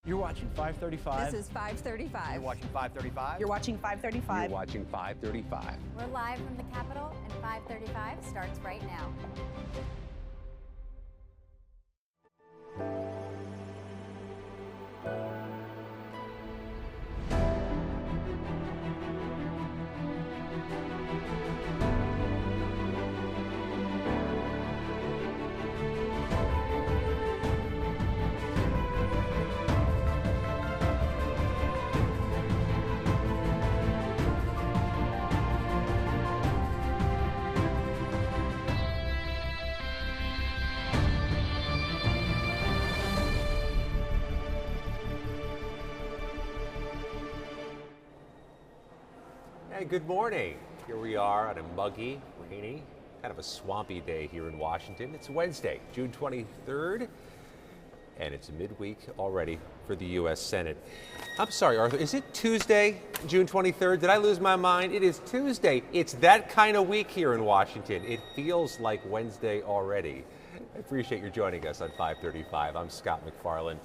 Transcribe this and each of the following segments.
You're watching 535. This is 535. You're watching 535. You're watching 535. You're watching 535. We're live from the Capitol, and 535 starts right now. Hey, good morning. Here we are on a muggy, rainy, kind of a swampy day here in Washington. It's Wednesday, June 23rd, and it's midweek already for the U.S. Senate. I'm sorry, Arthur, is it Tuesday, June 23rd? Did I lose my mind? It is Tuesday. It's that kind of week here in Washington. It feels like Wednesday already. I appreciate you joining us on 535. I'm Scott McFarland.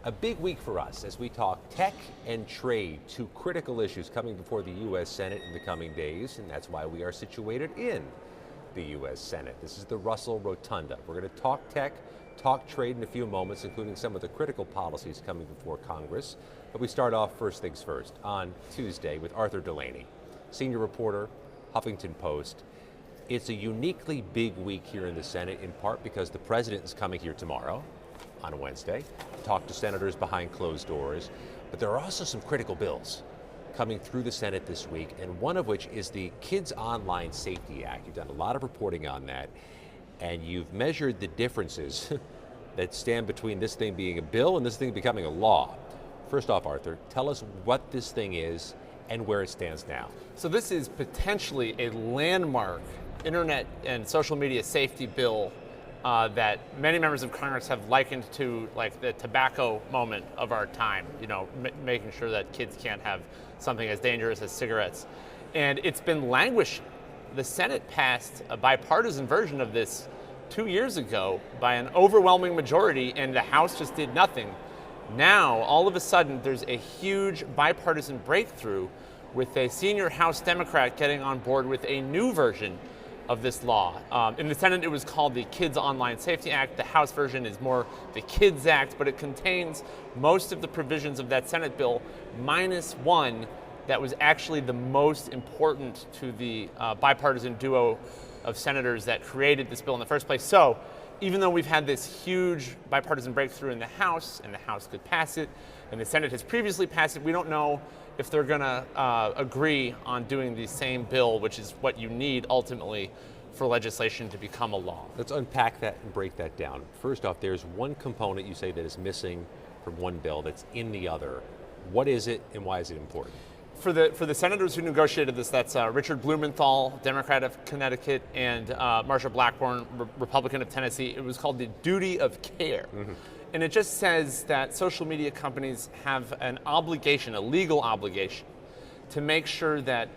A big week for us as we talk tech and trade, two critical issues coming before the U.S. Senate in the coming days, and that's why we are situated in the U.S. Senate. This is the Russell Rotunda. We're going to talk tech, talk trade in a few moments, including some of the critical policies coming before Congress. But we start off first things first on Tuesday with Arthur Delaney, senior reporter, Huffington Post. It's a uniquely big week here in the Senate, in part because the president is coming here tomorrow on Wednesday, talk to senators behind closed doors. But there are also some critical bills coming through the Senate this week, and one of which is the Kids Online Safety Act. You've done a lot of reporting on that, and you've measured the differences that stand between this thing being a bill and this thing becoming a law. First off, Arthur, tell us what this thing is and where it stands now. So this is potentially a landmark internet and social media safety bill that many members of Congress have likened to like the tobacco moment of our time, you know, making sure that kids can't have something as dangerous as cigarettes. And it's been languishing. The Senate passed a bipartisan version of this 2 years ago by an overwhelming majority, and the House just did nothing. Now, all of a sudden, there's a huge bipartisan breakthrough with a senior House Democrat getting on board with a new version of this law. In the Senate, it was called the Kids Online Safety Act. The House version is more the Kids Act, but it contains most of the provisions of that Senate bill, minus one that was actually the most important to the bipartisan duo of senators that created this bill in the first place. So even though we've had this huge bipartisan breakthrough in the House, and the House could pass it, and the Senate has previously passed it, we don't know if they're going to agree on doing the same bill, which is what you need ultimately for legislation to become a law. Let's unpack that and break that down. First off, there's one component you say that is missing from one bill that's in the other. What is it, and why is it important? For the senators who negotiated this, that's Richard Blumenthal, Democrat of Connecticut, and Marsha Blackburn, Republican of Tennessee. It was called the duty of care. Mm-hmm. And it just says that social media companies have an obligation, a legal obligation, to make sure that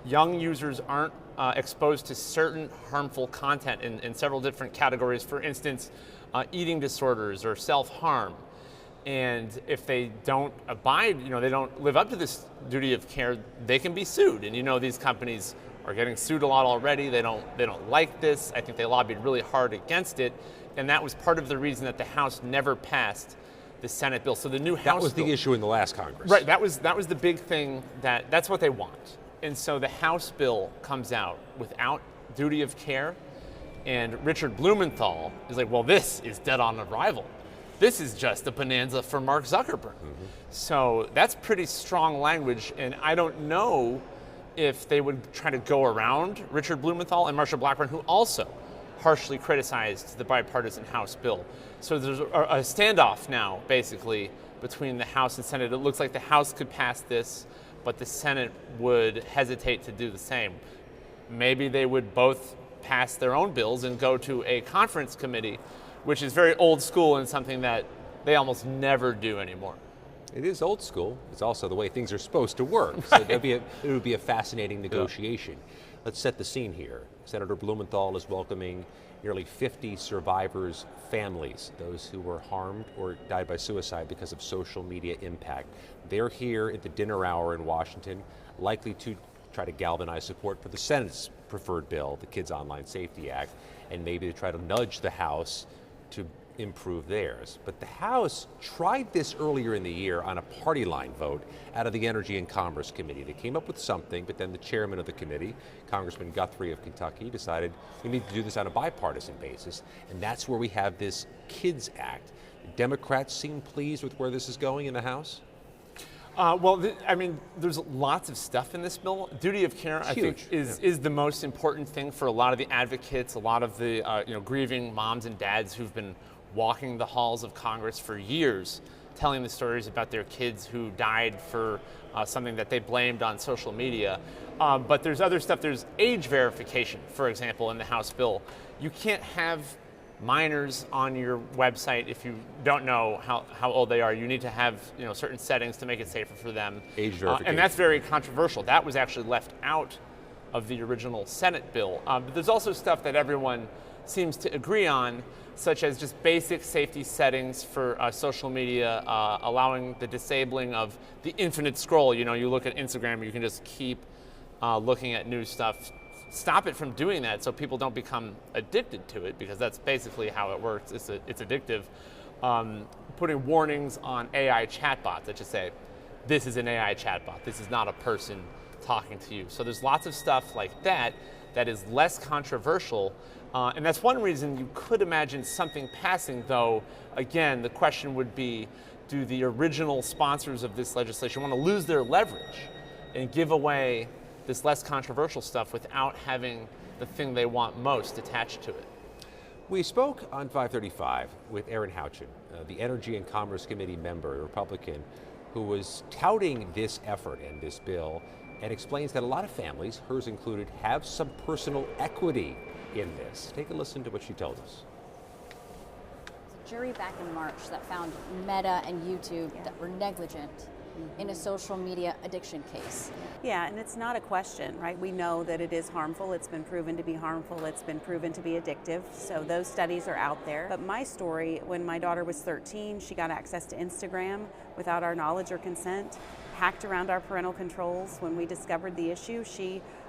young users aren't exposed to certain harmful content in several different categories. For instance, eating disorders or self-harm. And if they don't abide, they don't live up to this duty of care, they can be sued. And these companies are getting sued a lot already. They don't like this. I think they lobbied really hard against it. And that was part of the reason that the House never passed the Senate bill. So the new House That was bill, the issue in the last Congress. Right, that was the big thing, that's what they want. And so the House bill comes out without duty of care, and Richard Blumenthal is like, well, this is dead on arrival. This is just a bonanza for Mark Zuckerberg. Mm-hmm. So that's pretty strong language, and I don't know if they would try to go around Richard Blumenthal and Marsha Blackburn, who also harshly criticized the bipartisan House bill. So there's a standoff now, basically, between the House and Senate. It looks like the House could pass this, but the Senate would hesitate to do the same. Maybe they would both pass their own bills and go to a conference committee, which is very old school and something that they almost never do anymore. It is old school. It's also the way things are supposed to work. So Right. it would be a fascinating negotiation. Let's set the scene here. Senator Blumenthal is welcoming nearly 50 survivors' families, those who were harmed or died by suicide because of social media impact. They're here at the dinner hour in Washington, likely to try to galvanize support for the Senate's preferred bill, the Kids Online Safety Act, and maybe to try to nudge the House to improve theirs. But the House tried this earlier in the year on a party line vote out of the Energy and Commerce Committee. They came up with something, but then the chairman of the committee, Congressman Guthrie of Kentucky, decided we need to do this on a bipartisan basis, and that's where we have this Kids Act. Democrats seem pleased with where this is going in the House? I mean, there's lots of stuff in this bill. Duty of care, I think, is the most important thing for a lot of the advocates, a lot of the grieving moms and dads who've been walking the halls of Congress for years, telling the stories about their kids who died for something that they blamed on social media. But there's other stuff. There's age verification, for example, in the House bill. You can't have minors on your website if you don't know how old they are. You need to have certain settings to make it safer for them. Age verification. And that's very controversial. That was actually left out of the original Senate bill. But there's also stuff that everyone seems to agree on, such as just basic safety settings for social media, allowing the disabling of the infinite scroll. You look at Instagram, you can just keep looking at new stuff. Stop it from doing that so people don't become addicted to it, because that's basically how it works. It's addictive. Putting warnings on AI chatbots that just say, this is an AI chatbot. This is not a person talking to you. So there's lots of stuff like that that is less controversial. And that's one reason you could imagine something passing, though, again, the question would be, do the original sponsors of this legislation want to lose their leverage and give away this less controversial stuff without having the thing they want most attached to it? We spoke on 535 with Aaron Houchin, the Energy and Commerce Committee member, a Republican, who was touting this effort and this bill, and explains that a lot of families, hers included, have some personal equity in this. Take a listen to what she tells us. Jury back in March that found Meta and YouTube that were negligent in a social media addiction case. Yeah, and it's not a question, right? We know that it is harmful. It's been proven to be harmful. It's been proven to be addictive. So those studies are out there. But my story, when my daughter was 13, she got access to Instagram without our knowledge or consent, hacked around our parental controls. When we discovered the issue,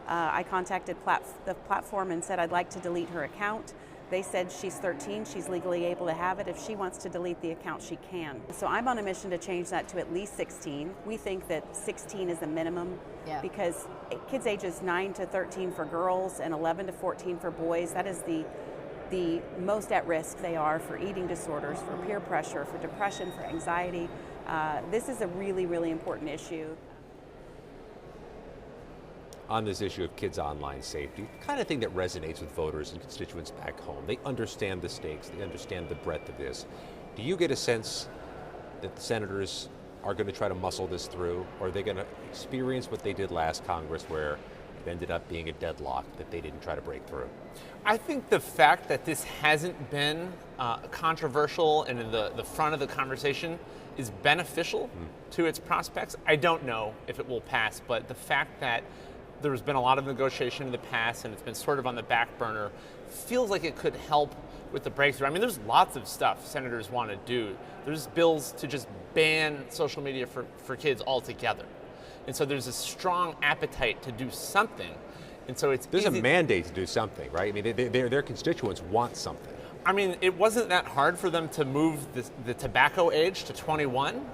I contacted the platform and said I'd like to delete her account. They said she's 13, she's legally able to have it. If she wants to delete the account, she can. So I'm on a mission to change that to at least 16. We think that 16 is the minimum because kids ages 9 to 13 for girls and 11 to 14 for boys, that is the most at risk they are for eating disorders, for peer pressure, for depression, for anxiety. This is a really, really important issue. On this issue of kids' online safety, the kind of thing that resonates with voters and constituents back home. They understand the stakes, they understand the breadth of this. Do you get a sense that the senators are going to try to muscle this through, or are they going to experience what they did last Congress where it ended up being a deadlock that they didn't try to break through? I think the fact that this hasn't been controversial and in the front of the conversation is beneficial to its prospects. I don't know if it will pass, but the fact that there's been a lot of negotiation in the past and it's been sort of on the back burner feels like it could help with the breakthrough. I mean, there's lots of stuff senators want to do. There's bills to just ban social media for kids altogether. And so there's a strong appetite to do something. And so there's a mandate to do something, right? I mean, their constituents want something. I mean, it wasn't that hard for them to move the tobacco age to 21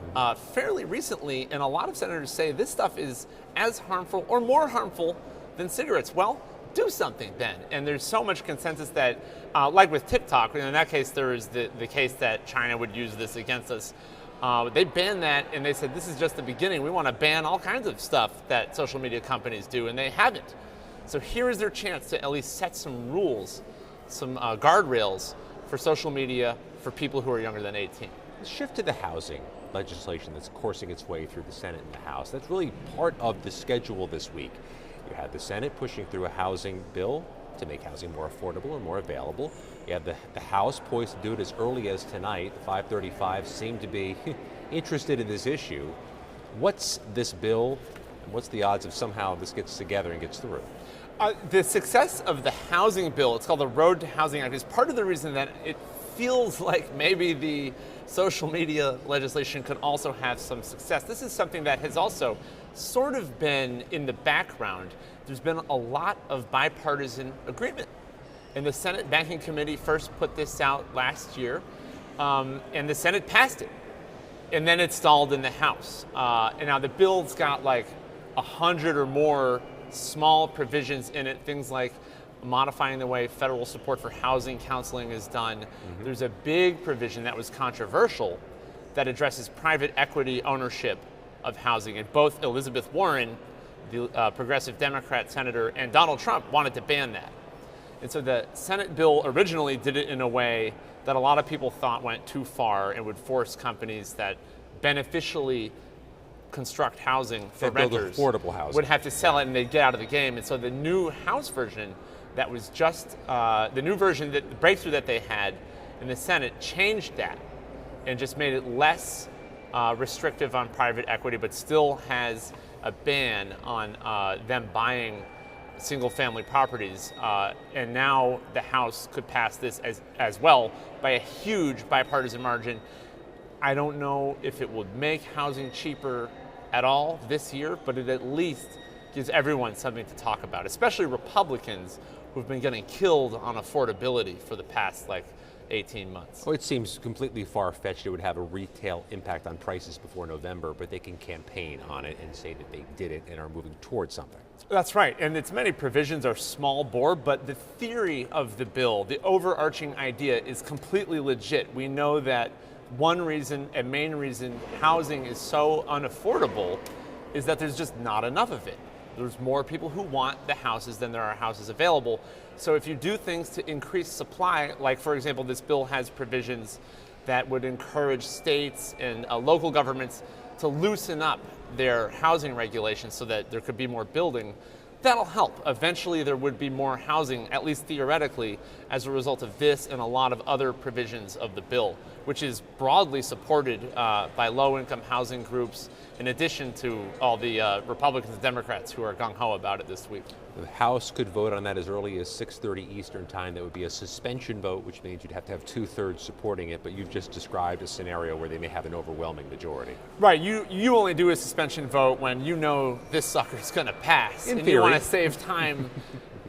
fairly recently, and a lot of senators say this stuff is as harmful or more harmful than cigarettes. Well, do something then. And there's so much consensus that, like with TikTok, in that case there is the case that China would use this against us. They banned that, and they said this is just the beginning. We want to ban all kinds of stuff that social media companies do, and they haven't. So here is their chance to at least set some rules, some guardrails for social media for people who are younger than 18. Let's shift to the housing legislation that's coursing its way through the Senate and the House. That's really part of the schedule this week. You had the Senate pushing through a housing bill to make housing more affordable and more available. You have the House poised to do it as early as tonight. 535 seem to be interested in this issue. What's this bill, and what's the odds of somehow this gets together and gets through? The success of the housing bill, it's called the Road to Housing Act, is part of the reason that it feels like maybe the social media legislation could also have some success. This is something that has also sort of been in the background. There's been a lot of bipartisan agreement. And the Senate Banking Committee first put this out last year, and the Senate passed it. And then it stalled in the House. And now the bill's got like 100 or more small provisions in it, things like modifying the way federal support for housing counseling is done. Mm-hmm. There's a big provision that was controversial that addresses private equity ownership of housing. And both Elizabeth Warren, the progressive Democrat senator, and Donald Trump wanted to ban that. And so the Senate bill originally did it in a way that a lot of people thought went too far and would force companies that beneficially construct housing for renters affordable housing would have to sell it, and they'd get out of the game. And so the new House version that was just the new version, that the breakthrough that they had in the Senate, changed that and just made it less restrictive on private equity, but still has a ban on them buying single-family properties. And now the House could pass this as well by a huge bipartisan margin. I don't know if it would make housing cheaper at all this year, but it at least gives everyone something to talk about, especially Republicans who've been getting killed on affordability for the past 18 months. Well, it seems completely far-fetched it would have a retail impact on prices before November, but they can campaign on it and say that they did it and are moving towards something. That's right, and its many provisions are small bore, but the theory of the bill, the overarching idea, is completely legit. We know that one reason, a main reason housing is so unaffordable is that there's just not enough of it. There's more people who want the houses than there are houses available. So if you do things to increase supply, like for example, this bill has provisions that would encourage states and local governments to loosen up their housing regulations so that there could be more building, that'll help. Eventually there would be more housing, at least theoretically, as a result of this and a lot of other provisions of the bill, which is broadly supported by low-income housing groups, in addition to all the Republicans and Democrats who are gung-ho about it this week. The House could vote on that as early as 6:30 Eastern time. That would be a suspension vote, which means you'd have to have 2/3 supporting it, but you've just described a scenario where they may have an overwhelming majority. Right, you only do a suspension vote when you know this sucker's gonna pass. In and theory. You wanna save time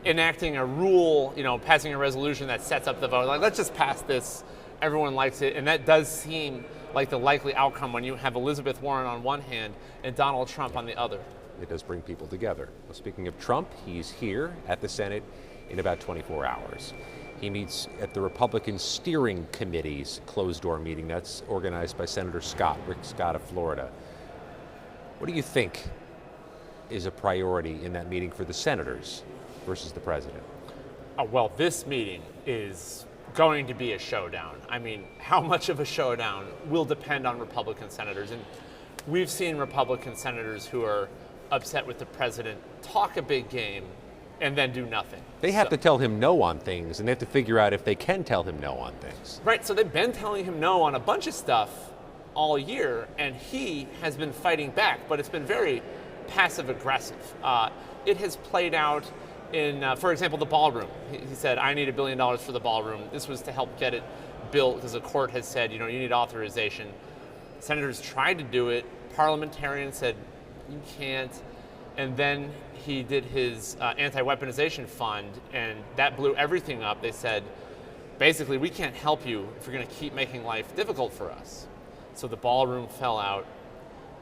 enacting a rule, passing a resolution that sets up the vote. Let's just pass this, everyone likes it, and that does seem like the likely outcome when you have Elizabeth Warren on one hand and Donald Trump on the other. It does bring people together. Well, speaking of Trump, he's here at the Senate in about 24 hours. He meets at the Republican Steering Committee's closed-door meeting. That's organized by Senator Rick Scott of Florida. What do you think is a priority in that meeting for the senators versus the president? Well, this meeting is going to be a showdown. I mean, how much of a showdown will depend on Republican senators. And we've seen Republican senators who are upset with the president talk a big game and then do nothing. They have to tell him no on things, and they have to figure out if they can tell him no on things. Right, so they've been telling him no on a bunch of stuff all year, and he has been fighting back, but it's been very passive-aggressive. It has played out in, for example, the ballroom. He said, I need $1 billion for the ballroom. This was to help get it built because the court has said, you need authorization. Senators tried to do it. Parliamentarians said, you can't. And then he did his anti-weaponization fund, and that blew everything up. They said, basically, we can't help you if you're going to keep making life difficult for us. So the ballroom fell out.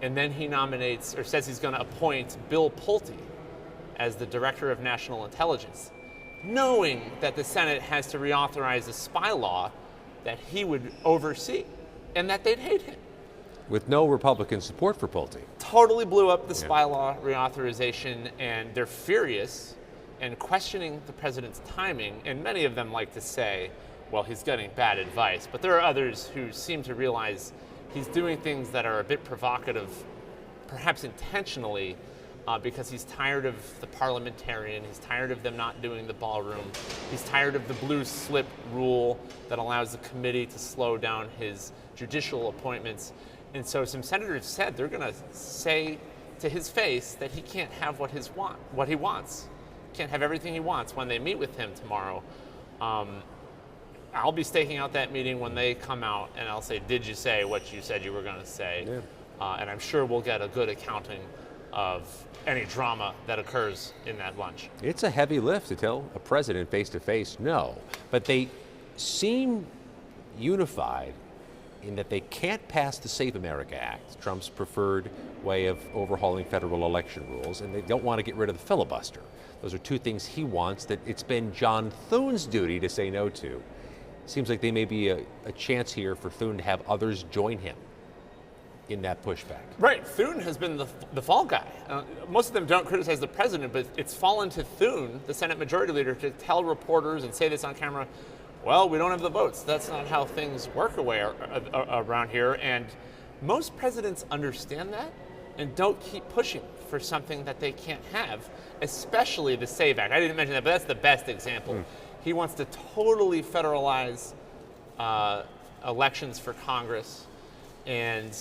And then he nominates, or says he's going to appoint Bill Pulte as the Director of National Intelligence, knowing that the Senate has to reauthorize a spy law that he would oversee, and that they'd hate him. With no Republican support for Pulte. Totally blew up the spy law reauthorization, and they're furious and questioning the president's timing, and many of them like to say, well, he's getting bad advice, but there are others who seem to realize he's doing things that are a bit provocative, perhaps intentionally, because he's tired of the parliamentarian, he's tired of them not doing the ballroom, he's tired of the blue slip rule that allows the committee to slow down his judicial appointments. And so some senators said they're going to say to his face that he can't have what he wants. can't have everything he wants when they meet with him tomorrow. I'll be staking out that meeting when they come out, and I'll say, did you say what you said you were going to say? Yeah. And I'm sure we'll get a good accounting of any drama that occurs in that lunch. It's a heavy lift to tell a president face-to-face no, but they seem unified in that they can't pass the Save America Act, Trump's preferred way of overhauling federal election rules, and they don't want to get rid of the filibuster. Those are two things he wants that it's been John Thune's duty to say no to. Seems like there may be a chance here for Thune to have others join him in that pushback. Right, Thune has been the fall guy. Most of them don't criticize the president, but it's fallen to Thune, the Senate Majority Leader, to tell reporters and say this on camera, well, we don't have the votes. That's not how things work around here. And most presidents understand that and don't keep pushing for something that they can't have, especially the SAVE Act. I didn't mention that, but that's the best example. He wants to totally federalize elections for Congress, and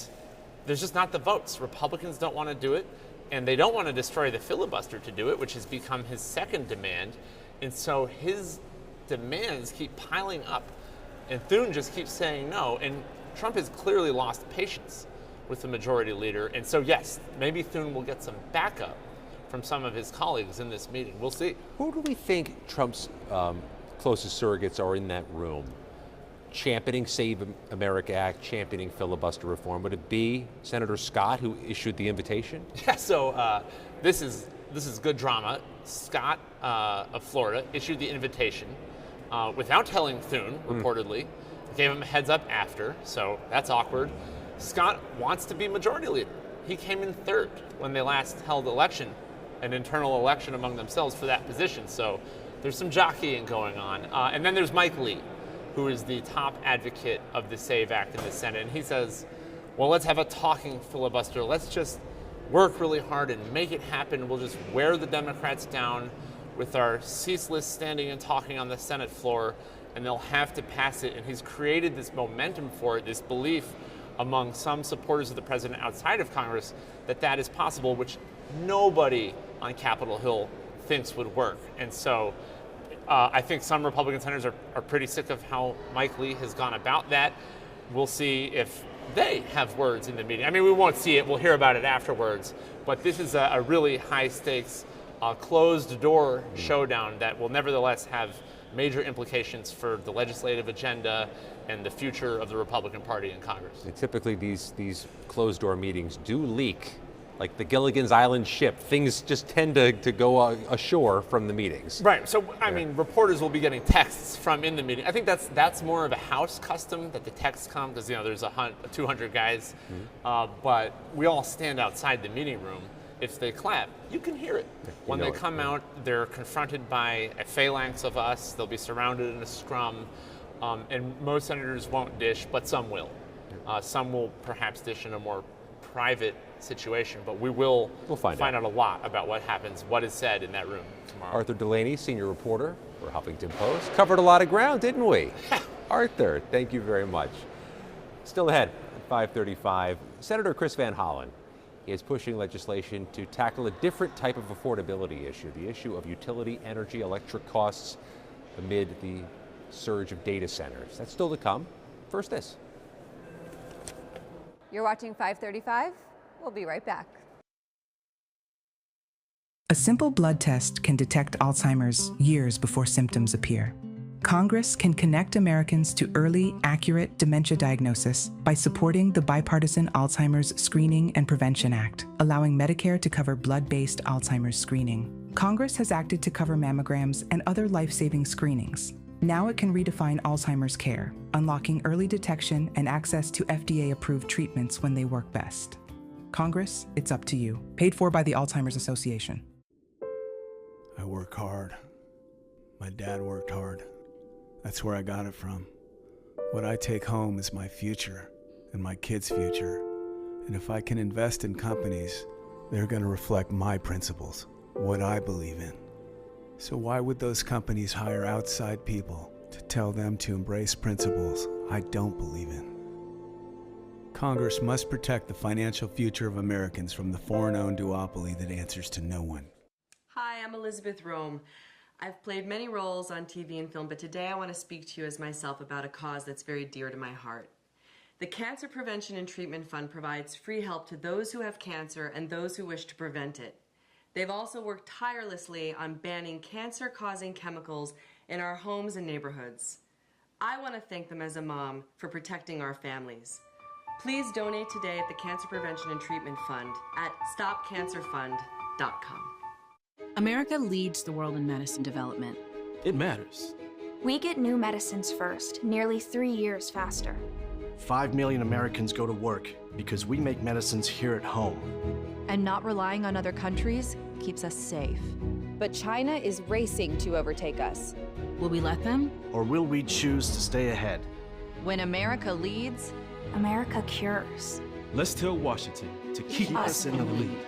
there's just not the votes. Republicans don't want to do it, and they don't want to destroy the filibuster to do it, which has become his second demand. And so his demands keep piling up, and Thune just keeps saying no, and Trump has clearly lost patience with the majority leader. And so yes, maybe Thune will get some backup from some of his colleagues in this meeting. We'll see. Who do we think Trump's closest surrogates are in that room? Championing Save America Act, championing filibuster reform. Would it be Senator Scott who issued the invitation? Yeah, so this is good drama. Scott of Florida issued the invitation without telling Thune, reportedly. Gave him a heads up after, so that's awkward. Scott wants to be majority leader. He came in third when they last held an internal election among themselves for that position. So there's some jockeying going on. And then there's Mike Lee, who is the top advocate of the SAVE Act in the Senate. And he says, well, let's have a talking filibuster. Let's just work really hard and make it happen. We'll just wear the Democrats down with our ceaseless standing and talking on the Senate floor, and they'll have to pass it. And he's created this momentum for it, this belief among some supporters of the president outside of Congress that that is possible, which nobody on Capitol Hill thinks would work. And so I think some Republican senators are pretty sick of how Mike Lee has gone about that. We'll see if they have words in the meeting. I mean, we won't see it. We'll hear about it afterwards. But this is a really high-stakes, closed-door showdown that will nevertheless have major implications for the legislative agenda and the future of the Republican Party in Congress. And typically these closed-door meetings do leak. Like the Gilligan's Island ship, things just tend to go ashore from the meetings. Right. So, I mean, reporters will be getting texts from in the meeting. I think that's more of a House custom that the texts come because, there's 200 guys. But we all stand outside the meeting room. If they clap, you can hear it. When they come out, they're confronted by a phalanx of us. They'll be surrounded in a scrum. And most senators won't dish, but some will. Some will perhaps dish in a more private situation, but we'll find out a lot about what happens, what is said in that room tomorrow. Arthur Delaney, senior reporter for Huffington Post. Covered a lot of ground, didn't we? Arthur, thank you very much. Still ahead at 5:35, Senator Chris Van Hollen is pushing legislation to tackle a different type of affordability issue, the issue of utility, energy, electric costs amid the surge of data centers. That's still to come. First this. You're watching 535. We'll be right back. A simple blood test can detect Alzheimer's years before symptoms appear. Congress can connect Americans to early, accurate dementia diagnosis by supporting the bipartisan Alzheimer's Screening and Prevention Act, allowing Medicare to cover blood-based Alzheimer's screening. Congress has acted to cover mammograms and other life-saving screenings. Now it can redefine Alzheimer's care, unlocking early detection and access to FDA-approved treatments when they work best. Congress, it's up to you. Paid for by the Alzheimer's Association. I work hard. My dad worked hard. That's where I got it from. What I take home is my future and my kids' future. And if I can invest in companies, they're going to reflect my principles, what I believe in. So why would those companies hire outside people to tell them to embrace principles I don't believe in? Congress must protect the financial future of Americans from the foreign-owned duopoly that answers to no one. Hi, Hi, I'm Elizabeth Rome. I've played many roles on TV and film, but today I want to speak to you as myself about a cause that's very dear to my heart. The Cancer Prevention and Treatment Fund provides free help to those who have cancer and those who wish to prevent it. They've also worked tirelessly on banning cancer-causing chemicals in our homes and neighborhoods. I want to thank them as a mom for protecting our families. Please donate today at the Cancer Prevention and Treatment Fund at stopcancerfund.com. America leads the world in medicine development. It matters. We get new medicines first, nearly 3 years faster. 5 million Americans go to work because we make medicines here at home. And not relying on other countries keeps us safe. But China is racing to overtake us. Will we let them? Or will we choose to stay ahead? When America leads, America cures. Let's tell Washington to keep us in the lead.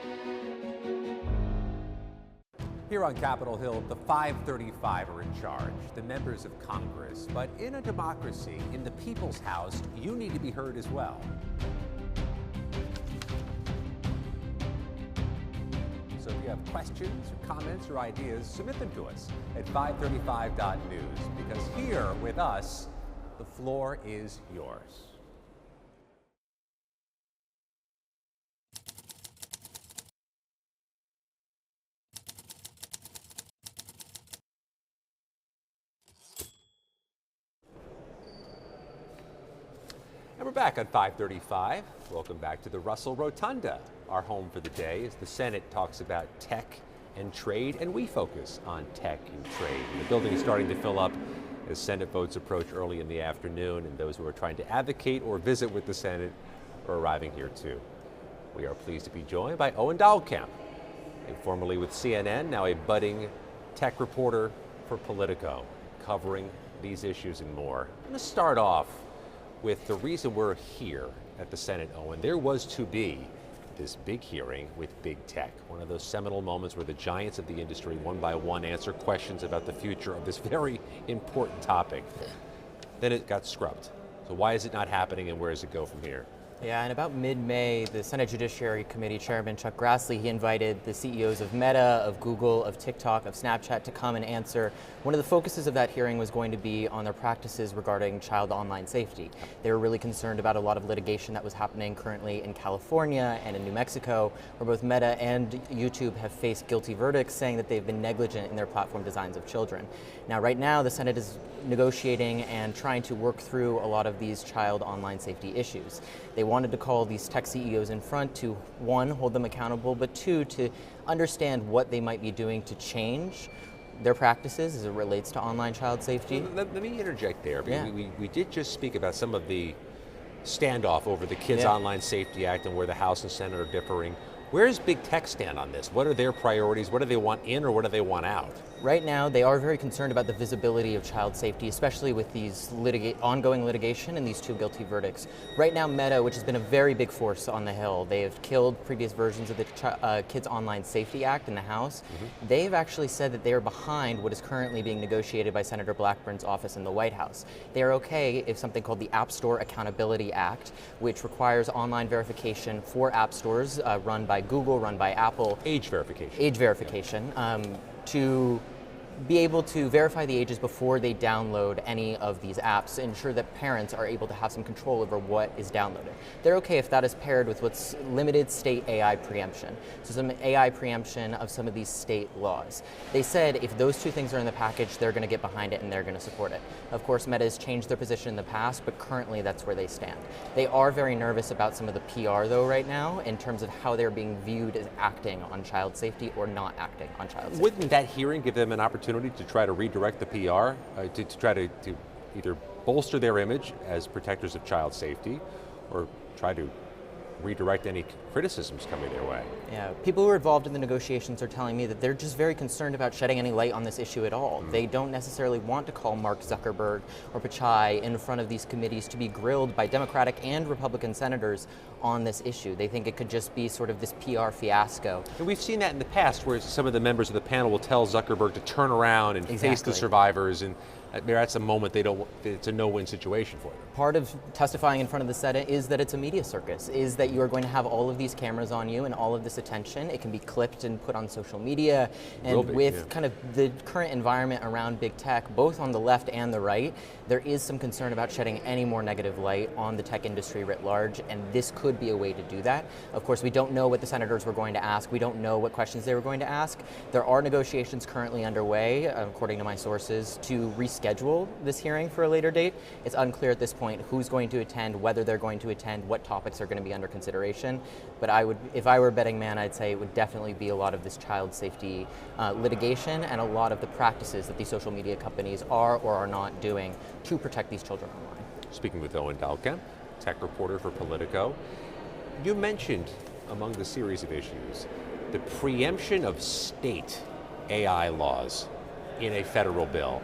Here on Capitol Hill, the 535 are in charge, the members of Congress. But in a democracy, in the people's house, you need to be heard as well. So if you have questions, or comments, or ideas, submit them to us at 535.news, because here with us, the floor is yours. And we're back on 535. Welcome back to the Russell Rotunda, our home for the day, as the Senate talks about tech and trade, and we focus on tech and trade. And the building is starting to fill up as Senate votes approach early in the afternoon, and those who are trying to advocate or visit with the Senate are arriving here too. We are pleased to be joined by Owen Dahlkamp, formerly with CNN, now a budding tech reporter for Politico, covering these issues and more. I'm going to start off with the reason we're here at the Senate, Owen. There was to be this big hearing with big tech, one of those seminal moments where the giants of the industry, one by one, answer questions about the future of this very important topic. Then it got scrubbed. So why is it not happening, and where does it go from here? Yeah, and about mid-May, the Senate Judiciary Committee Chairman Chuck Grassley, he invited the CEOs of Meta, of Google, of TikTok, of Snapchat to come and answer. One of the focuses of that hearing was going to be on their practices regarding child online safety. They were really concerned about a lot of litigation that was happening currently in California and in New Mexico, where both Meta and YouTube have faced guilty verdicts saying that they've been negligent in their platform designs of children. Now, right now, the Senate is negotiating and trying to work through a lot of these child online safety issues. They wanted to call these tech CEOs in front to, one, hold them accountable, but two, to understand what they might be doing to change their practices as it relates to online child safety. Let me interject there. Yeah. We did just speak about some of the standoff over the Kids Online Safety Act and where the House and Senate are differing. Where does big tech stand on this? What are their priorities? What do they want in, or what do they want out? Right now, they are very concerned about the visibility of child safety, especially with these ongoing litigation and these two guilty verdicts. Right now, Meta, which has been a very big force on the Hill, they have killed previous versions of the Kids Online Safety Act in the House. They've actually said that they are behind what is currently being negotiated by Senator Blackburn's office in the White House. They are okay if something called the App Store Accountability Act, which requires online verification for app stores run by Google, run by Apple. Age verification. Age verification. To be able to verify the ages before they download any of these apps to ensure that parents are able to have some control over what is downloaded. They're okay if that is paired with what's limited state AI preemption. So some AI preemption of some of these state laws. They said if those two things are in the package, they're going to get behind it and they're going to support it. Of course, Meta has changed their position in the past, but currently that's where they stand. They are very nervous about some of the PR though right now in terms of how they're being viewed as acting on child safety or not acting on child safety. Wouldn't that hearing give them an opportunity to try to redirect the PR, to try to either bolster their image as protectors of child safety, or try to redirect any criticisms coming their way? Yeah, people who are involved in the negotiations are telling me that they're just very concerned about shedding any light on this issue at all. They don't necessarily want to call Mark Zuckerberg or Pichai in front of these committees to be grilled by Democratic and Republican senators on this issue. They think it could just be sort of this PR fiasco. And we've seen that in the past, where some of the members of the panel will tell Zuckerberg to turn around and face the survivors, and That's a moment it's a no-win situation for them. Part of testifying in front of the Senate is that it's a media circus, is that you are going to have all of these cameras on you and all of this attention. It can be clipped and put on social media. And with kind of the current environment around big tech, both on the left and the right, there is some concern about shedding any more negative light on the tech industry writ large, and this could be a way to do that. Of course, we don't know what the senators were going to ask. We don't know what questions they were going to ask. There are negotiations currently underway, according to my sources, to reschedule this hearing for a later date. It's unclear at this point who's going to attend, whether they're going to attend, what topics are going to be under consideration. But if I were a betting man, I'd say it would definitely be a lot of this child safety litigation and a lot of the practices that these social media companies are or are not doing to protect these children online. Speaking with Owen Dahlkamp, tech reporter for Politico, you mentioned among the series of issues the preemption of state AI laws in a federal bill.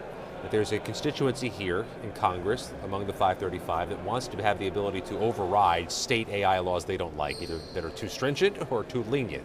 There's a constituency here in Congress among the 535 that wants to have the ability to override state AI laws they don't like, either that are too stringent or too lenient.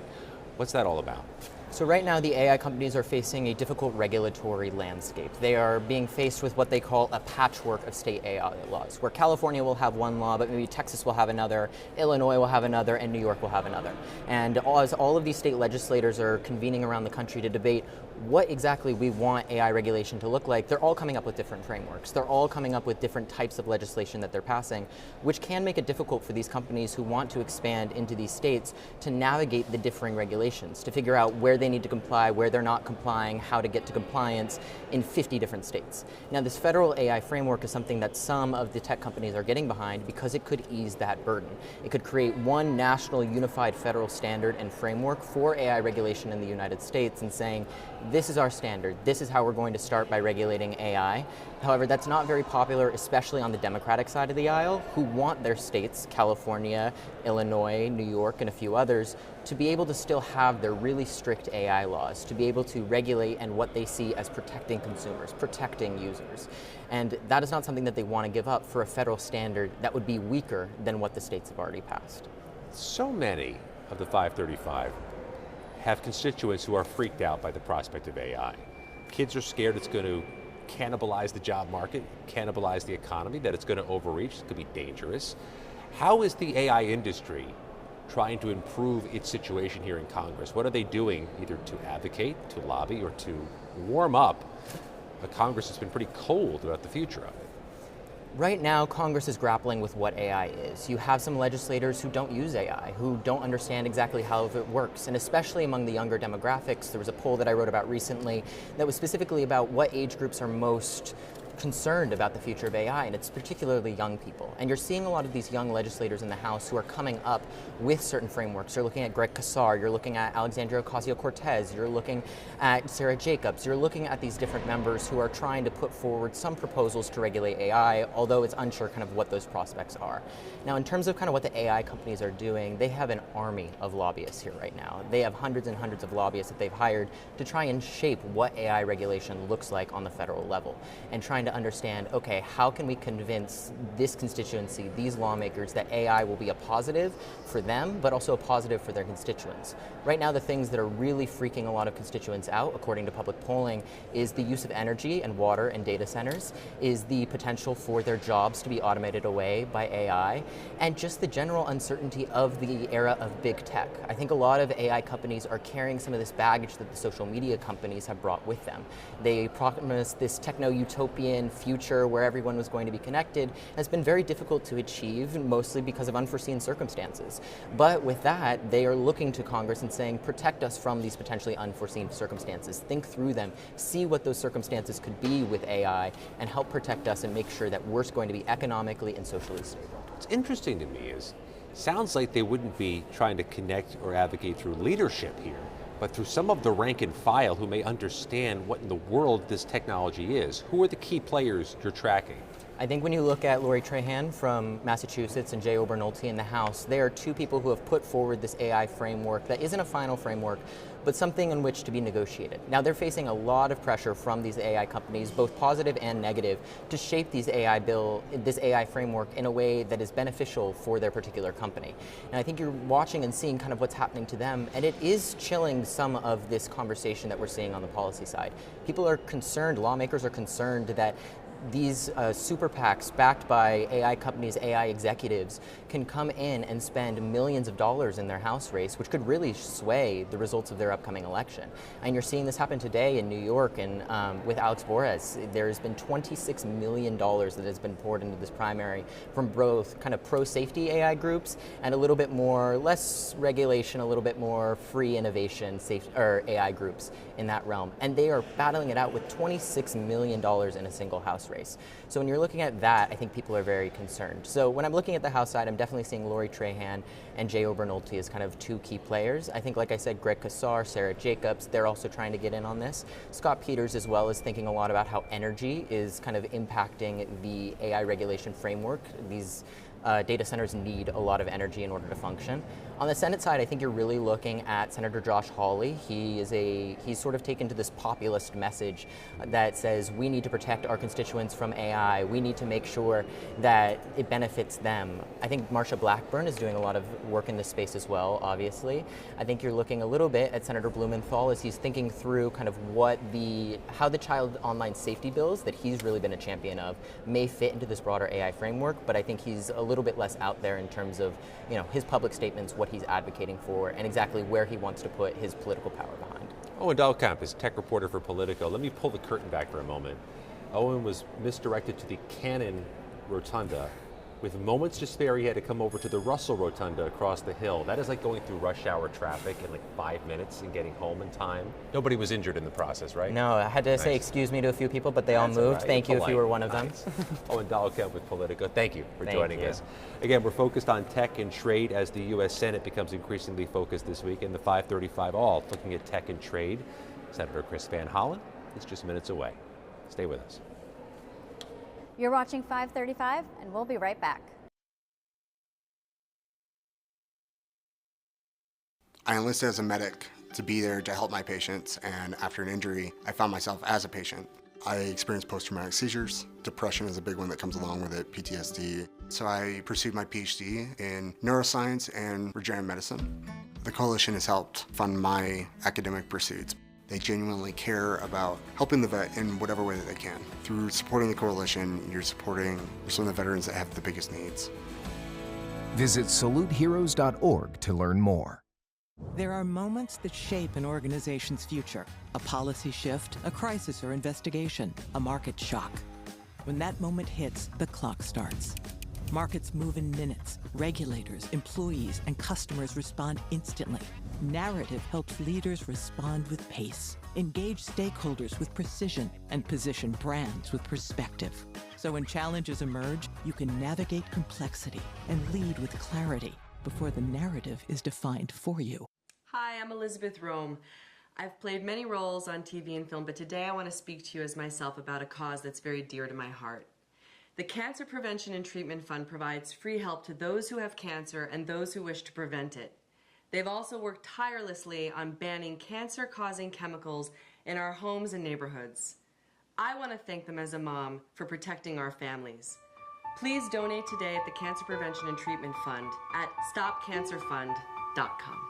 What's that all about? So right now the AI companies are facing a difficult regulatory landscape. They are being faced with what they call a patchwork of state AI laws, where California will have one law, but maybe Texas will have another, Illinois will have another, and New York will have another. And as all of these state legislators are convening around the country to debate what exactly we want AI regulation to look like, they're all coming up with different frameworks. They're all coming up with different types of legislation that they're passing, which can make it difficult for these companies who want to expand into these states to navigate the differing regulations, to figure out where they need to comply, where they're not complying, how to get to compliance in 50 different states. Now, this federal AI framework is something that some of the tech companies are getting behind because it could ease that burden. It could create one national unified federal standard and framework for AI regulation in the United States and saying, this is our standard, this is how we're going to start by regulating AI. However, that's not very popular, especially on the Democratic side of the aisle, who want their states, California, Illinois, New York, and a few others, to be able to still have their really strict AI laws, to be able to regulate and what they see as protecting consumers, protecting users. And that is not something that they want to give up for a federal standard that would be weaker than what the states have already passed. So many of the 535 have constituents who are freaked out by the prospect of AI. Kids are scared it's going to cannibalize the job market, cannibalize the economy, that it's going to overreach, it could be dangerous. How is the AI industry trying to improve its situation here in Congress? What are they doing either to advocate, to lobby, or to warm up a Congress that's been pretty cold about the future of it? Right now, Congress is grappling with what AI is. You have some legislators who don't use AI, who don't understand exactly how it works, and especially among the younger demographics. There was a poll that I wrote about recently that was specifically about what age groups are most concerned about the future of AI, and it's particularly young people. And you're seeing a lot of these young legislators in the House who are coming up with certain frameworks. You're looking at Greg Casar, you're looking at Alexandria Ocasio-Cortez, you're looking at Sarah Jacobs, you're looking at these different members who are trying to put forward some proposals to regulate AI, although it's unsure kind of what those prospects are. Now, in terms of kind of what the AI companies are doing, they have an army of lobbyists here right now. They have hundreds and hundreds of lobbyists that they've hired to try and shape what AI regulation looks like on the federal level, and trying to understand, okay, how can we convince this constituency, these lawmakers, that AI will be a positive for them, but also a positive for their constituents. Right now, the things that are really freaking a lot of constituents out, according to public polling, is the use of energy and water and data centers, is the potential for their jobs to be automated away by AI, and just the general uncertainty of the era of big tech. I think a lot of AI companies are carrying some of this baggage that the social media companies have brought with them. They promised this techno-utopian future where everyone was going to be connected. Has been very difficult to achieve, mostly because of unforeseen circumstances. But with that, they are looking to Congress and saying, protect us from these potentially unforeseen circumstances. Think through them, see what those circumstances could be with AI, and help protect us and make sure that we're going to be economically and socially stable. What's interesting to me is, sounds like they wouldn't be trying to connect or advocate through leadership here, but through some of the rank and file who may understand what in the world this technology is. Who are the key players you're tracking? I think when you look at Lori Trahan from Massachusetts and Jay Obernolte in the House, they are two people who have put forward this AI framework that isn't a final framework, but something in which to be negotiated. Now they're facing a lot of pressure from these AI companies, both positive and negative, to shape this AI framework in a way that is beneficial for their particular company. And I think you're watching and seeing kind of what's happening to them, and it is chilling some of this conversation that we're seeing on the policy side. People are concerned, lawmakers are concerned that these super PACs backed by AI companies, AI executives, can come in and spend millions of dollars in their House race, which could really sway the results of their upcoming election. And you're seeing this happen today in New York and with Alex Borres. There's been $26 million that has been poured into this primary from both kind of pro-safety AI groups and a little bit more, less regulation, a little bit more free innovation AI groups in that realm. And they are battling it out with $26 million in a single House race. So when you're looking at that, I think people are very concerned. So when I'm looking at the House side, I'm definitely seeing Lori Trahan and Jay Obernolte as kind of two key players. I think, like I said, Greg Casar, Sarah Jacobs, they're also trying to get in on this. Scott Peters as well is thinking a lot about how energy is kind of impacting the AI regulation framework. These data centers need a lot of energy in order to function. On the Senate side, I think you're really looking at Senator Josh Hawley. He's sort of taken to this populist message that says we need to protect our constituents from AI. We need to make sure that it benefits them. I think Marsha Blackburn is doing a lot of work in this space as well, obviously. I think you're looking a little bit at Senator Blumenthal as he's thinking through kind of how the child online safety bills that he's really been a champion of may fit into this broader AI framework, but I think he's a little bit less out there in terms of, his public statements, what he's advocating for, and exactly where he wants to put his political power behind. Owen Dahlkamp is tech reporter for Politico. Let me pull the curtain back for a moment. Owen was misdirected to the Cannon Rotunda. With moments to spare, he had to come over to the Russell Rotunda across the hill. That is like going through rush hour traffic in like 5 minutes and getting home in time. Nobody was injured in the process, right? No, I had to say excuse me to a few people, but they all moved. Right. Thank you if you were one of them. Owen Dahlkamp with Politico. Thank you for joining us. Again, we're focused on tech and trade as the U.S. Senate becomes increasingly focused this week in the 535 all, looking at tech and trade. Senator Chris Van Hollen is just minutes away. Stay with us. You're watching 535, and we'll be right back. I enlisted as a medic to be there to help my patients, and after an injury, I found myself as a patient. I experienced post-traumatic seizures. Depression is a big one that comes along with it, PTSD. So I pursued my PhD in neuroscience and regenerative medicine. The coalition has helped fund my academic pursuits. They genuinely care about helping the vet in whatever way that they can. Through supporting the coalition, you're supporting some of the veterans that have the biggest needs. Visit saluteheroes.org to learn more. There are moments that shape an organization's future. A policy shift, a crisis or investigation, a market shock. When that moment hits, the clock starts. Markets move in minutes. Regulators, employees, and customers respond instantly. Narrative helps leaders respond with pace, engage stakeholders with precision, and position brands with perspective. So when challenges emerge, you can navigate complexity and lead with clarity before the narrative is defined for you. Hi, I'm Elizabeth Rome. I've played many roles on TV and film, but today I want to speak to you as myself about a cause that's very dear to my heart. The Cancer Prevention and Treatment Fund provides free help to those who have cancer and those who wish to prevent it. They've also worked tirelessly on banning cancer-causing chemicals in our homes and neighborhoods. I want to thank them as a mom for protecting our families. Please donate today at the Cancer Prevention and Treatment Fund at stopcancerfund.com.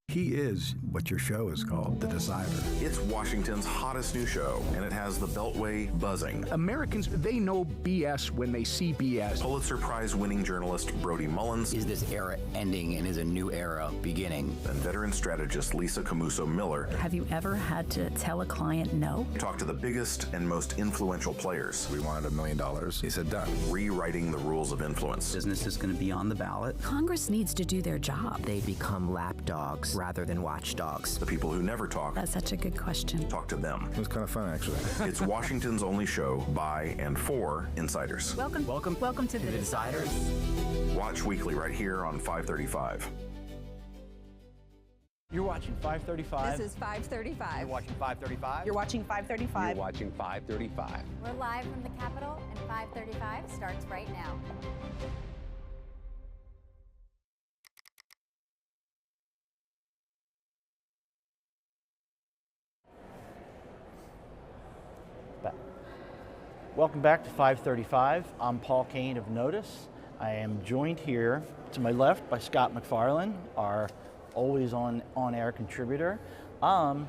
He is what your show is called, The Decider. It's Washington's hottest new show, and it has the Beltway buzzing. Americans, they know BS when they see BS. Pulitzer Prize-winning journalist Brody Mullins. Is this era ending and is a new era beginning? And veteran strategist Lisa Camuso-Miller. Have you ever had to tell a client no? Talk to the biggest and most influential players. We wanted $1 million. He said done. Rewriting the rules of influence. Business is going to be on the ballot. Congress needs to do their job. They become lapdogs rather than watchdogs. The people who never talk. That's such a good question. Talk to them. It was kind of fun, actually. It's Washington's only show by and for insiders. Welcome to the Deciders. Watch weekly right here on 535. You're watching 535. This is 535. You're watching 535. You're watching 535. You're watching 535. We're live from the Capitol, and 535 starts right now. Welcome back to 535. I'm Paul Kane of Notice. I am joined here to my left by Scott McFarlane, our always on air contributor, and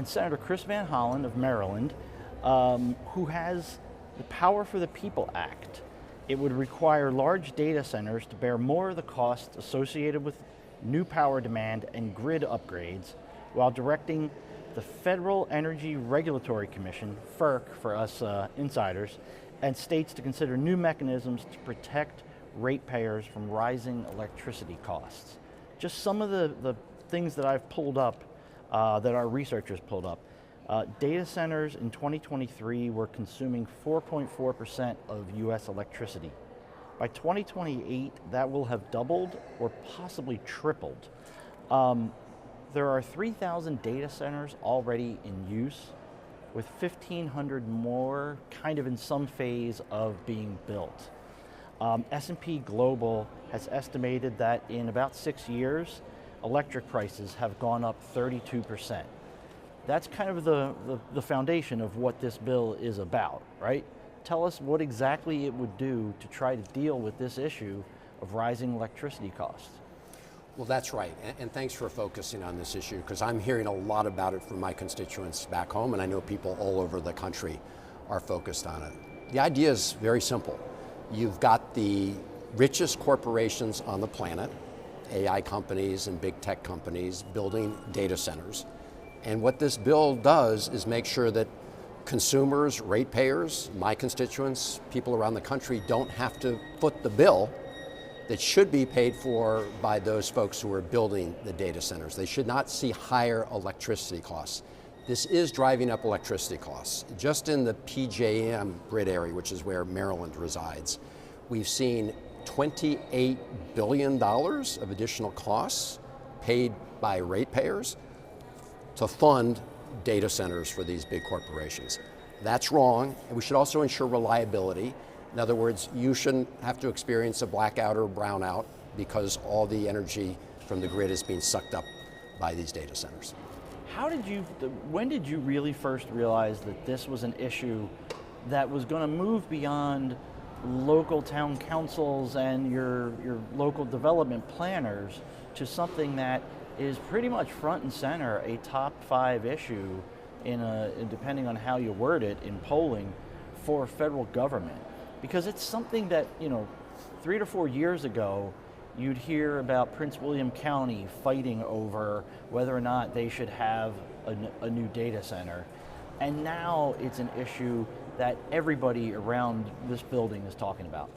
Senator Chris Van Hollen of Maryland, who has the Power for the People Act. It would require large data centers to bear more of the costs associated with new power demand and grid upgrades, while directing the Federal Energy Regulatory Commission, FERC for us insiders, and states to consider new mechanisms to protect ratepayers from rising electricity costs. Just some of the things that I've pulled up, that our researchers pulled up. Data centers in 2023 were consuming 4.4% of US electricity. By 2028, that will have doubled or possibly tripled. There are 3,000 data centers already in use, with 1,500 more kind of in some phase of being built. S&P Global has estimated that in about 6 years, electric prices have gone up 32%. That's kind of the foundation of what this bill is about, right? Tell us what exactly it would do to try to deal with this issue of rising electricity costs. Well, that's right, and thanks for focusing on this issue, because I'm hearing a lot about it from my constituents back home, and I know people all over the country are focused on it. The idea is very simple. You've got the richest corporations on the planet, AI companies and big tech companies, building data centers. And what this bill does is make sure that consumers, ratepayers, my constituents, people around the country don't have to foot the bill that should be paid for by those folks who are building the data centers. They should not see higher electricity costs. This is driving up electricity costs. Just in the PJM grid area, which is where Maryland resides, we've seen $28 billion of additional costs paid by ratepayers to fund data centers for these big corporations. That's wrong, and we should also ensure reliability. In other words, you shouldn't have to experience a blackout or brownout because all the energy from the grid is being sucked up by these data centers. When did you really first realize that this was an issue that was going to move beyond local town councils and your local development planners to something that is pretty much front and center, a top 5 issue depending on how you word it in polling for federal government? Because it's something that, 3 to 4 years ago, you'd hear about Prince William County fighting over whether or not they should have a new data center. And now it's an issue that everybody around this building is talking about.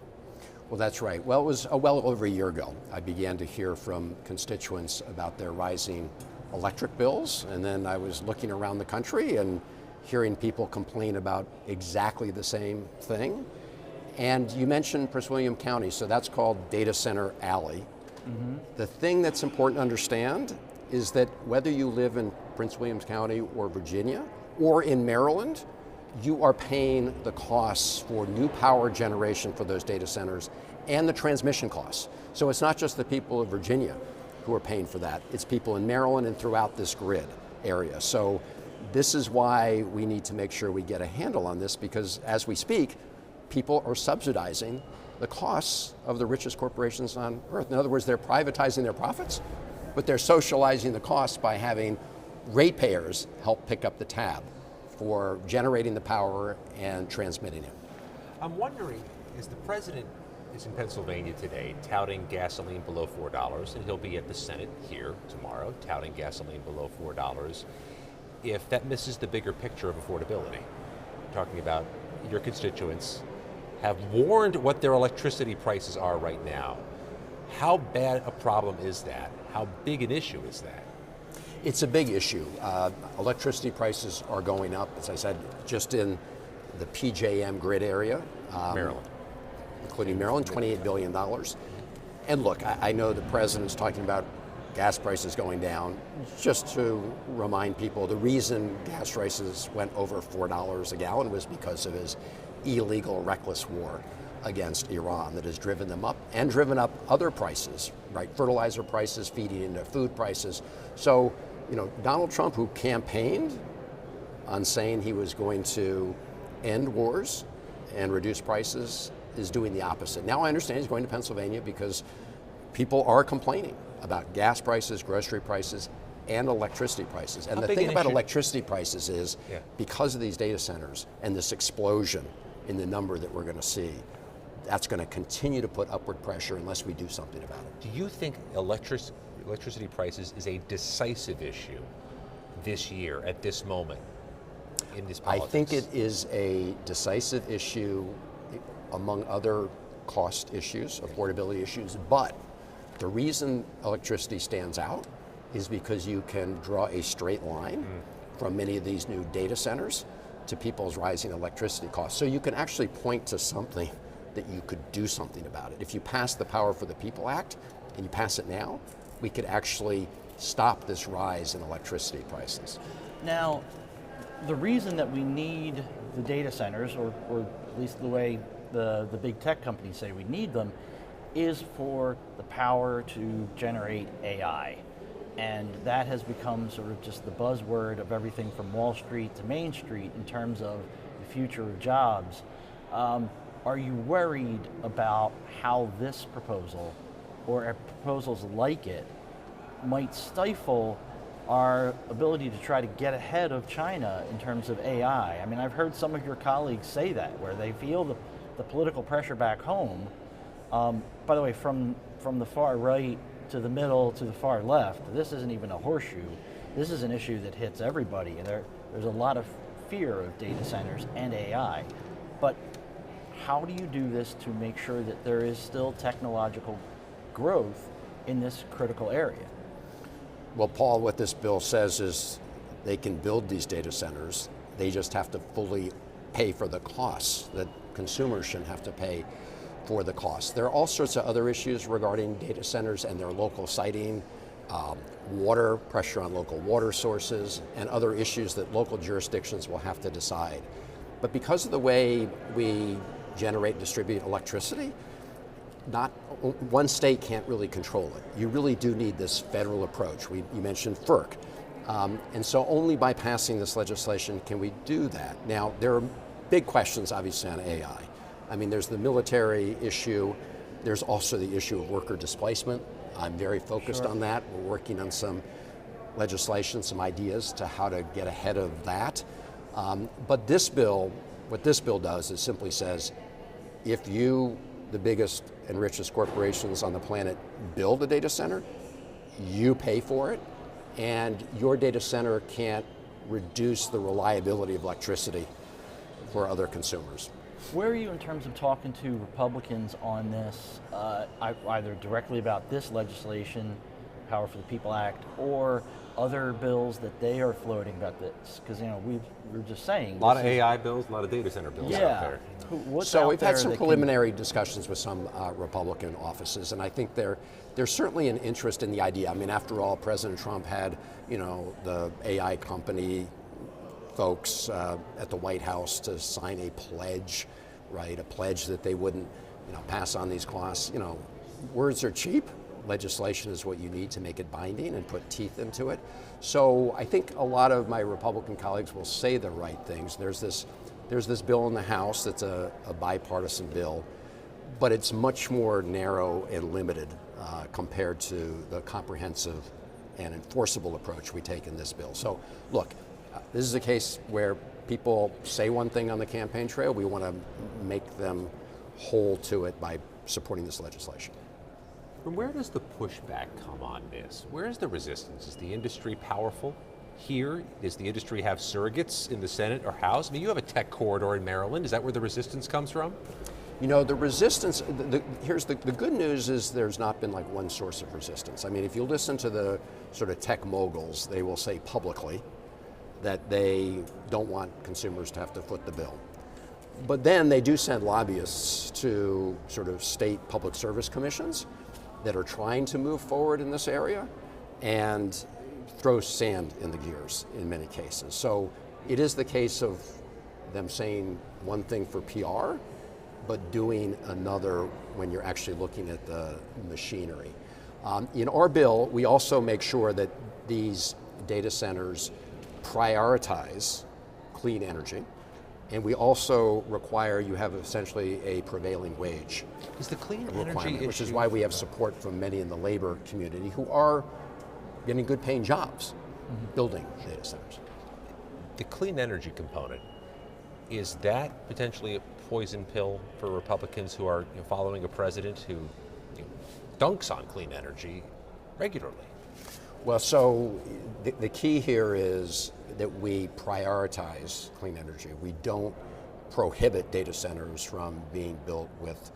Well, that's right. Well, it was well over a year ago, I began to hear from constituents about their rising electric bills. And then I was looking around the country and hearing people complain about exactly the same thing. And you mentioned Prince William County, so that's called Data Center Alley. Mm-hmm. The thing that's important to understand is that whether you live in Prince William County or Virginia or in Maryland, you are paying the costs for new power generation for those data centers and the transmission costs. So it's not just the people of Virginia who are paying for that, it's people in Maryland and throughout this grid area. So this is why we need to make sure we get a handle on this, because as we speak, people are subsidizing the costs of the richest corporations on earth. In other words, they're privatizing their profits, but they're socializing the costs by having ratepayers help pick up the tab for generating the power and transmitting it. I'm wondering, as the president is in Pennsylvania today touting gasoline below $4, and he'll be at the Senate here tomorrow touting gasoline below $4, if that misses the bigger picture of affordability. Talking about your constituents have warned what their electricity prices are right now. How bad a problem is that? How big an issue is that? It's a big issue. Electricity prices are going up, as I said, just in the PJM grid area. Maryland. Including Maryland, $28 billion. And look, I know the president's talking about gas prices going down. Just to remind people, the reason gas prices went over $4 a gallon was because of his illegal, reckless war against Iran that has driven them up and driven up other prices, right? Fertilizer prices feeding into food prices. So, Donald Trump, who campaigned on saying he was going to end wars and reduce prices, is doing the opposite. Now I understand he's going to Pennsylvania because people are complaining about gas prices, grocery prices, and electricity prices. And the thing about electricity prices is because of these data centers and this explosion in the number that we're going to see, that's going to continue to put upward pressure unless we do something about it. Do you think electricity prices is a decisive issue this year, at this moment, in this politics? I think it is a decisive issue among other cost issues, affordability issues, but the reason electricity stands out is because you can draw a straight line from many of these new data centers to people's rising electricity costs. So you can actually point to something that you could do something about it. If you pass the Power for the People Act, and you pass it now, we could actually stop this rise in electricity prices. Now, the reason that we need the data centers, or at least the way the big tech companies say we need them, is for the power to generate AI. And that has become sort of just the buzzword of everything from Wall Street to Main Street in terms of the future of jobs. Are you worried about how this proposal, or proposals like it, might stifle our ability to try to get ahead of China in terms of AI? I mean, I've heard some of your colleagues say that, where they feel the political pressure back home. By the way, from the far right to the middle to the far left, this isn't even a horseshoe. This is an issue that hits everybody. There's a lot of fear of data centers and AI. But how do you do this to make sure that there is still technological growth in this critical area? Well, Paul, what this bill says is they can build these data centers. They just have to fully pay for the costs, that consumers shouldn't have to pay for the costs. There are all sorts of other issues regarding data centers and their local siting, water, pressure on local water sources, and other issues that local jurisdictions will have to decide. But because of the way we generate and distribute electricity, not one state can't really control it. You really do need this federal approach. You mentioned FERC. And so only by passing this legislation can we do that. Now, there are big questions, obviously, on AI. I mean, there's the military issue. There's also the issue of worker displacement. I'm very focused on that. We're working on some legislation, some ideas to how to get ahead of that. But this bill, what this bill does is simply says, if you, the biggest and richest corporations on the planet, build a data center, you pay for it, and your data center can't reduce the reliability of electricity for other consumers. Where are you in terms of talking to Republicans on this, either directly about this legislation, Power for the People Act, or other bills that they are floating about this? Because we're just saying a lot of AI bills, a lot of data center bills out there. So we've had some preliminary discussions with some Republican offices, and I think there's certainly an interest in the idea. I mean, after all, President Trump had the AI company folks at the White House to sign a pledge, right? A pledge that they wouldn't pass on these costs. Words are cheap. Legislation is what you need to make it binding and put teeth into it. So I think a lot of my Republican colleagues will say the right things. There's this bill in the House that's a bipartisan bill, but it's much more narrow and limited compared to the comprehensive and enforceable approach we take in this bill. So look, this is a case where people say one thing on the campaign trail. We want to make them whole to it by supporting this legislation. From where does the pushback come on this? Where is the resistance? Is the industry powerful here? Does the industry have surrogates in the Senate or House? I mean, you have a tech corridor in Maryland. Is that where the resistance comes from? The resistance, here's the good news is there's not been like one source of resistance. I mean, if you listen to the sort of tech moguls, they will say publicly that they don't want consumers to have to foot the bill. But then they do send lobbyists to sort of state public service commissions that are trying to move forward in this area. and throws sand in the gears in many cases. So it is the case of them saying one thing for PR, but doing another when you're actually looking at the machinery. In our bill, we also make sure that these data centers prioritize clean energy, and we also require you have essentially a prevailing wage. Is the clean requirement, energy which is issue- why we have support from many in the labor community who are getting good paying jobs building data centers. The clean energy component, is that potentially a poison pill for Republicans who are following a president who dunks on clean energy regularly? Well, so the key here is that we prioritize clean energy. We don't prohibit data centers from being built with,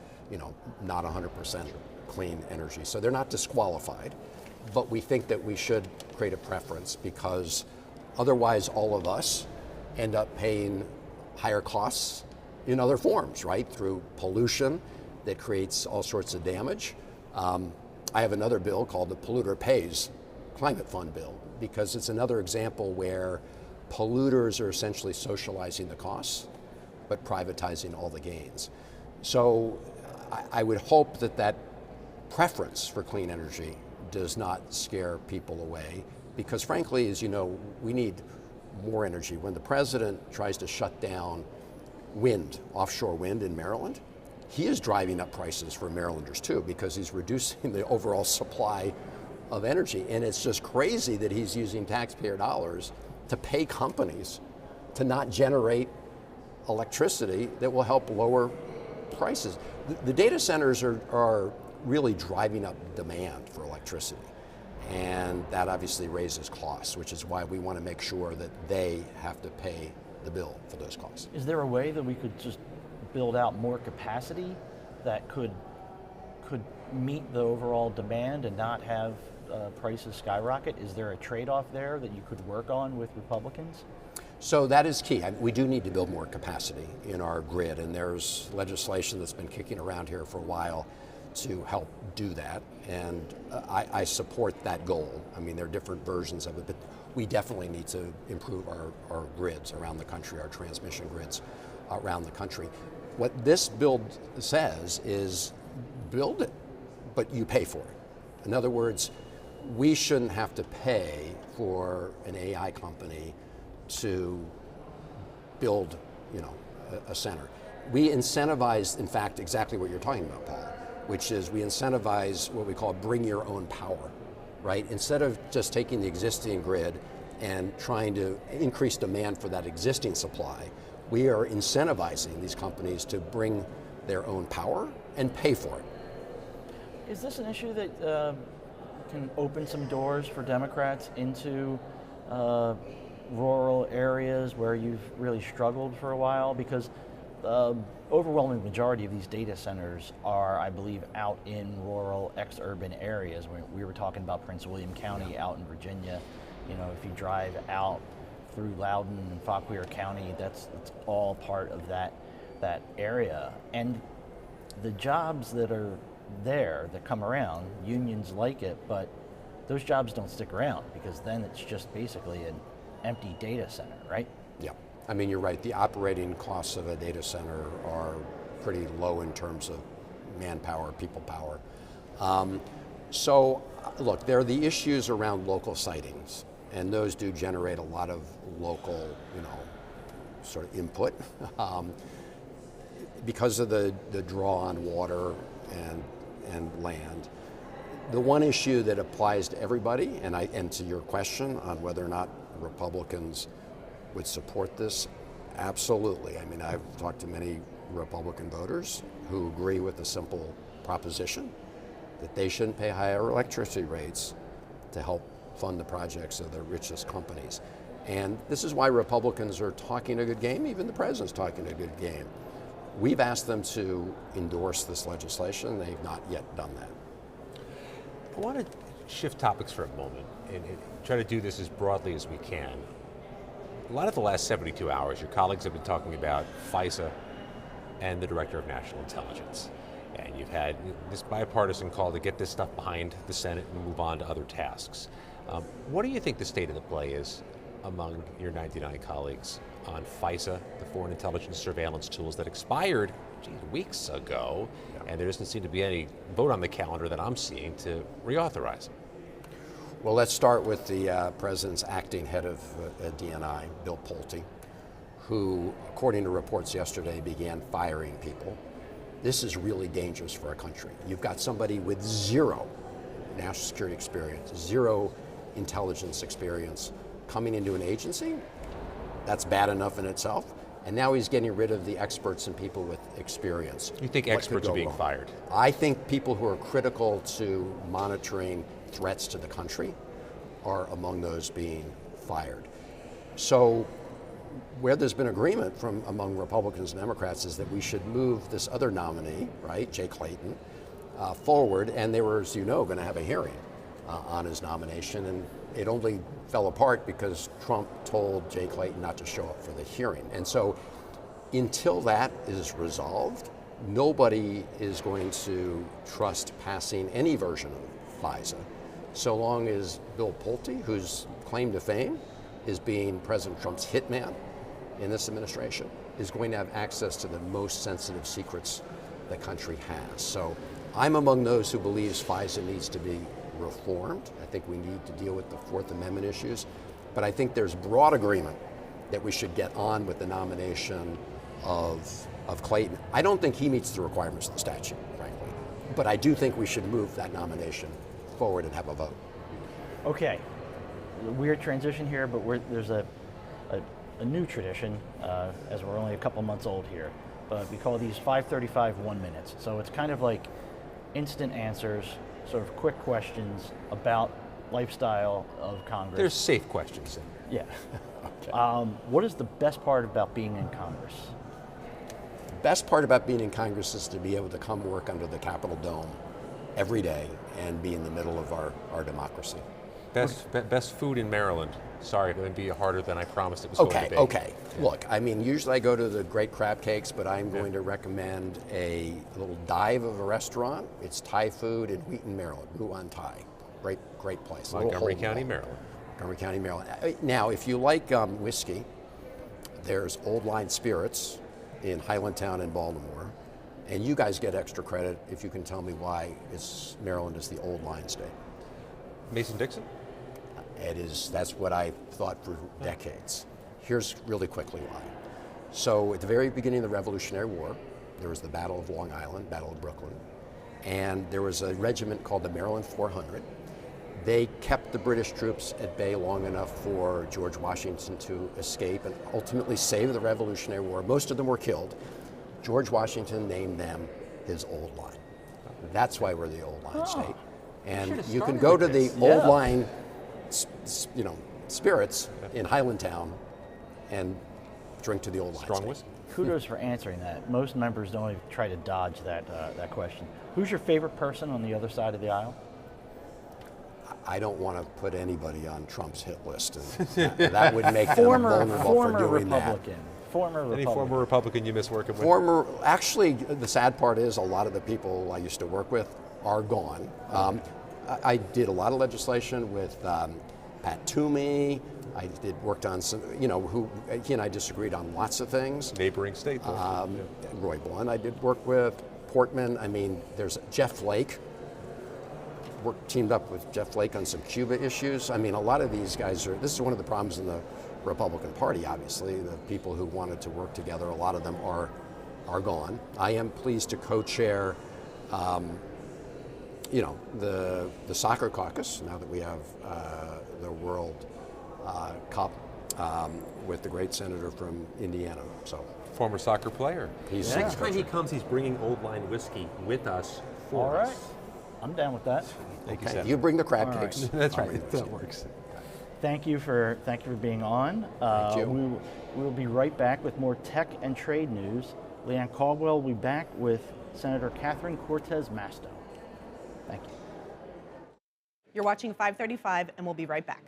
not 100% clean energy. So they're not disqualified, but we think that we should create a preference because otherwise all of us end up paying higher costs in other forms, right? Through pollution that creates all sorts of damage. I have another bill called the Polluter Pays Climate Fund bill because it's another example where polluters are essentially socializing the costs but privatizing all the gains. So I would hope that that preference for clean energy does not scare people away because frankly, as you know, we need more energy. When the president tries to shut down wind, offshore wind in Maryland, he is driving up prices for Marylanders too because he's reducing the overall supply of energy. And it's just crazy that he's using taxpayer dollars to pay companies to not generate electricity that will help lower prices. The data centers are really driving up demand for electricity. And that obviously raises costs, which is why we want to make sure that they have to pay the bill for those costs. Is there a way that we could just build out more capacity that could meet the overall demand and not have prices skyrocket? Is there a trade-off there that you could work on with Republicans? So that is key. We do need to build more capacity in our grid, and there's legislation that's been kicking around here for a while to help do that, and I support that goal. I mean, there are different versions of it, but we definitely need to improve our grids around the country, our transmission grids around the country. What this bill says is build it, but you pay for it. In other words, we shouldn't have to pay for an AI company to build, a center. We incentivize, in fact, exactly what you're talking about, Paul, which is we incentivize what we call bring your own power, right? Instead of just taking the existing grid and trying to increase demand for that existing supply, we are incentivizing these companies to bring their own power and pay for it. Is this an issue that can open some doors for Democrats into rural areas where you've really struggled for a while? Because the overwhelming majority of these data centers are, I believe, out in rural, ex-urban areas. We were talking about Prince William County out in Virginia. If you drive out through Loudoun and Fauquier County, that's all part of that area. And the jobs that are there, that come around, unions like it, but those jobs don't stick around because then it's just basically an empty data center, right? Yeah. I mean, you're right. The operating costs of a data center are pretty low in terms of manpower, people power. So, look, there are the issues around local sightings, and those do generate a lot of local, sort of input because of the draw on water and land. The one issue that applies to everybody, and to your question on whether or not Republicans would support this, absolutely. I mean, I've talked to many Republican voters who agree with the simple proposition that they shouldn't pay higher electricity rates to help fund the projects of the richest companies. And this is why Republicans are talking a good game, even the president's talking a good game. We've asked them to endorse this legislation, they've not yet done that. I want to shift topics for a moment and try to do this as broadly as we can. A lot of the last 72 hours, your colleagues have been talking about FISA and the Director of National Intelligence. And you've had this bipartisan call to get this stuff behind the Senate and move on to other tasks. What do you think the state of the play is among your 99 colleagues on FISA, the foreign intelligence surveillance tools that expired weeks ago, and there doesn't seem to be any vote on the calendar that I'm seeing to reauthorize them? Well, let's start with the president's acting head of DNI, Bill Pulte, who, according to reports yesterday, began firing people. This is really dangerous for our country. You've got somebody with zero national security experience, zero intelligence experience, coming into an agency. That's bad enough in itself. And now he's getting rid of the experts and people with experience. You think experts are being fired? I think people who are critical to monitoring threats to the country are among those being fired. So where there's been agreement from among Republicans and Democrats is that we should move this other nominee, right, Jay Clayton, forward, and they were, as you know, going to have a hearing on his nomination, and it only fell apart because Trump told Jay Clayton not to show up for the hearing. And so until that is resolved, nobody is going to trust passing any version of FISA, so long as Bill Pulte, whose claim to fame is being President Trump's hitman in this administration, is going to have access to the most sensitive secrets the country has. So I'm among those who believes FISA needs to be reformed. I think we need to deal with the Fourth Amendment issues, but I think there's broad agreement that we should get on with the nomination of Clayton. I don't think he meets the requirements of the statute, frankly, but I do think we should move that nomination forward and have a vote. Okay, a weird transition here, but there's a new tradition, as we're only a couple months old here, but we call these 535 1 minutes. So it's kind of like instant answers, sort of quick questions about lifestyle of Congress. There's safe questions in there. Yeah. Okay. What is the best part about being in Congress? The best part about being in Congress is to be able to come work under the Capitol Dome every day and be in the middle of our democracy. Best food in Maryland. Sorry, it would be harder than I promised it was going to be. Okay. Look, I mean, usually I go to the Great Crab Cakes, but I'm going to recommend a little dive of a restaurant. It's Thai food in Wheaton, Maryland, Ruan Thai. Great place. Montgomery County, Maryland. Montgomery County, Maryland. Now, if you like whiskey, there's Old Line Spirits in Highlandtown in Baltimore, and you guys get extra credit if you can tell me why Maryland is the Old Line state. Mason-Dixon? It is. That's what I thought for decades. Here's really quickly why. So at the very beginning of the Revolutionary War, there was the Battle of Long Island, Battle of Brooklyn, and there was a regiment called the Maryland 400. They kept the British troops at bay long enough for George Washington to escape and ultimately save the Revolutionary War. Most of them were killed. George Washington named them his Old Line. That's why we're the Old Line state. And you can go to the Old Line, spirits in Highlandtown and drink to the Old Line. Strong whiskey. Kudos for answering that. Most members don't even try to dodge that question. Who's your favorite person on the other side of the aisle? I don't want to put anybody on Trump's hit list, and that would make them vulnerable for doing Republican. that. Any former Republican you miss working with? Actually, the sad part is a lot of the people I used to work with are gone. I did a lot of legislation with Pat Toomey. I worked on some, who he and I disagreed on lots of things. Neighboring state. Roy Blunt I did work with, Portman. I mean, there's Jeff Flake. Teamed up with Jeff Flake on some Cuba issues. I mean, a lot of these guys this is one of the problems in the Republican Party, obviously. The people who wanted to work together, a lot of them are gone. I am pleased to co-chair the soccer caucus, now that we have the World Cup with the great senator from Indiana. So former soccer player. Next time he comes, he's bringing Old Line whiskey with us for All right. us. I'm down with that. Okay. You bring the crab cakes. That's right. That works. Thank you for being on. Thank you. We'll be right back with more tech and trade news. Leanne Caldwell will be back with Senator Catherine Cortez Masto. Thank you. You're watching 535, and we'll be right back.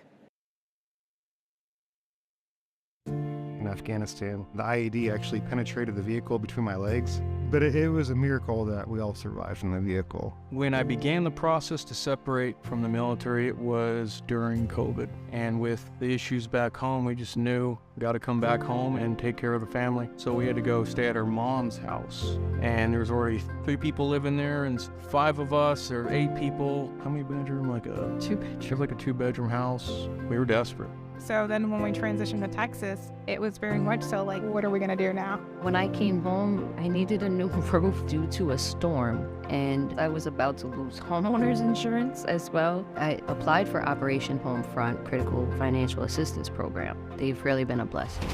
In a Afghanistan. The IED actually penetrated the vehicle between my legs, but it was a miracle that we all survived in the vehicle. When I began the process to separate from the military, it was during COVID. And with the issues back home, we just knew we got to come back home and take care of the family. So we had to go stay at our mom's house. And there was already 3 people living there and 5 of us, or 8 people. How many bedroom? Like a 2-bedroom. Like a 2-bedroom house. We were desperate. So then when we transitioned to Texas, it was very much so like, what are we gonna do now? When I came home, I needed a new roof due to a storm, and I was about to lose homeowners insurance as well. I applied for Operation Homefront Critical Financial Assistance Program. They've really been a blessing.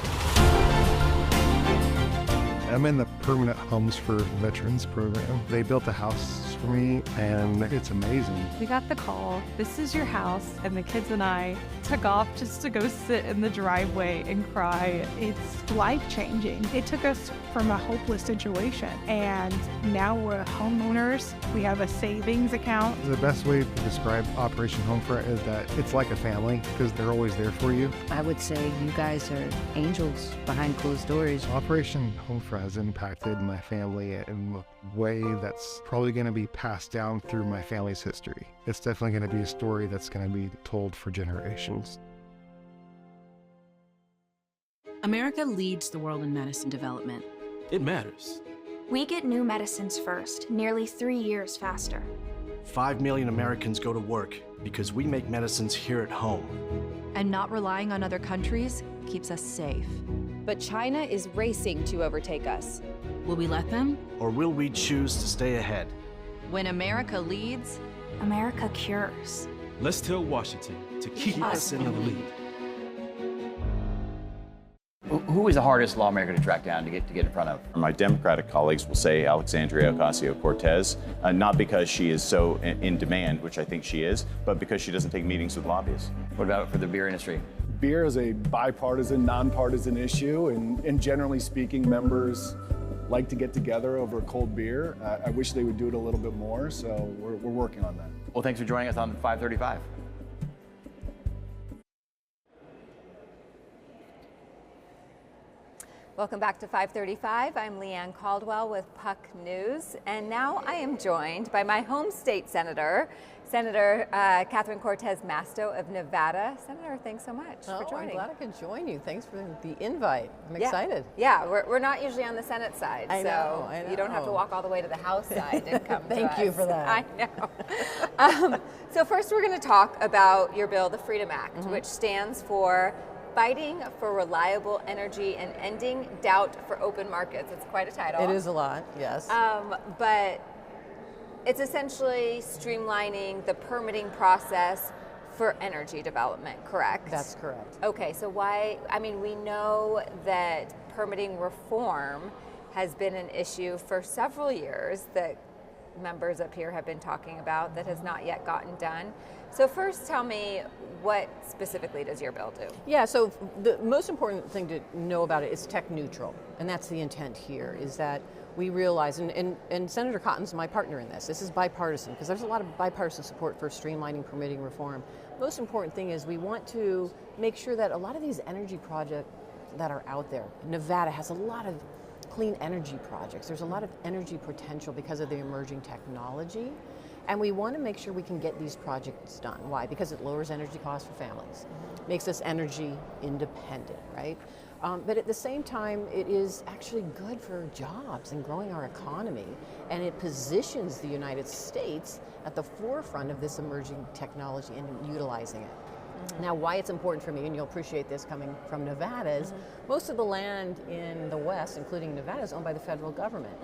I'm in the Permanent Homes for Veterans program. They built a house for me, and it's amazing. We got the call, this is your house, and the kids and I took off just to go sit in the driveway and cry. It's life-changing. It took us from a hopeless situation, and now we're homeowners. We have a savings account. The best way to describe Operation Homefront is that it's like a family because they're always there for you. I would say you guys are angels behind closed doors. Operation Homefront has impacted my family in a way that's probably going to be passed down through my family's history. It's definitely going to be a story that's going to be told for generations. America leads the world in medicine development. It matters. We get new medicines first, nearly 3 years faster. 5 million Americans go to work because we make medicines here at home. And not relying on other countries keeps us safe. But China is racing to overtake us. Will we let them? Or will we choose to stay ahead? When America leads, America cures. Let's tell Washington to keep us in the lead. Who is the hardest lawmaker to track down to get in front of? My Democratic colleagues will say Alexandria Ocasio-Cortez, not because she is so in demand, which I think she is, but because she doesn't take meetings with lobbyists. What about for the beer industry? Beer is a bipartisan, nonpartisan issue, and generally speaking, members like to get together over a cold beer. I wish they would do it a little bit more, so we're working on that. Well, thanks for joining us on 535. Welcome back to 535. I'm Leanne Caldwell with Puck News, and now I am joined by my home state senator, Senator Catherine Cortez Masto of Nevada. Senator, thanks so much for joining. I'm glad I could join you. Thanks for the invite. I'm excited. Yeah, we're not usually on the Senate side, I know. You don't have to walk all the way to the House side to come to us. Thank you for that. I know. So first we're going to talk about your bill, the Freedom Act, which stands for Fighting for Reliable Energy and Ending Doubt for Open Markets. It's quite a title. It is a lot, yes. But it's essentially streamlining the permitting process for energy development, correct? That's correct. Okay, so we know that permitting reform has been an issue for several years that members up here have been talking about that has not yet gotten done. So first tell me, what specifically does your bill do? Yeah, so the most important thing to know about it is tech neutral, and that's the intent here, is that we realize, and Senator Cotton's my partner in this. This is bipartisan, because there's a lot of bipartisan support for streamlining permitting reform. Most important thing is we want to make sure that a lot of these energy projects that are out there, Nevada has a lot of clean energy projects. There's a lot of energy potential because of the emerging technology. And we want to make sure we can get these projects done. Why? Because it lowers energy costs for families, makes us energy independent, right? But at the same time, it is actually good for jobs and growing our economy. And it positions the United States at the forefront of this emerging technology and utilizing it. Now, why it's important for me, and you'll appreciate this coming from Nevada, is most of the land in the West, including Nevada, is owned by the federal government.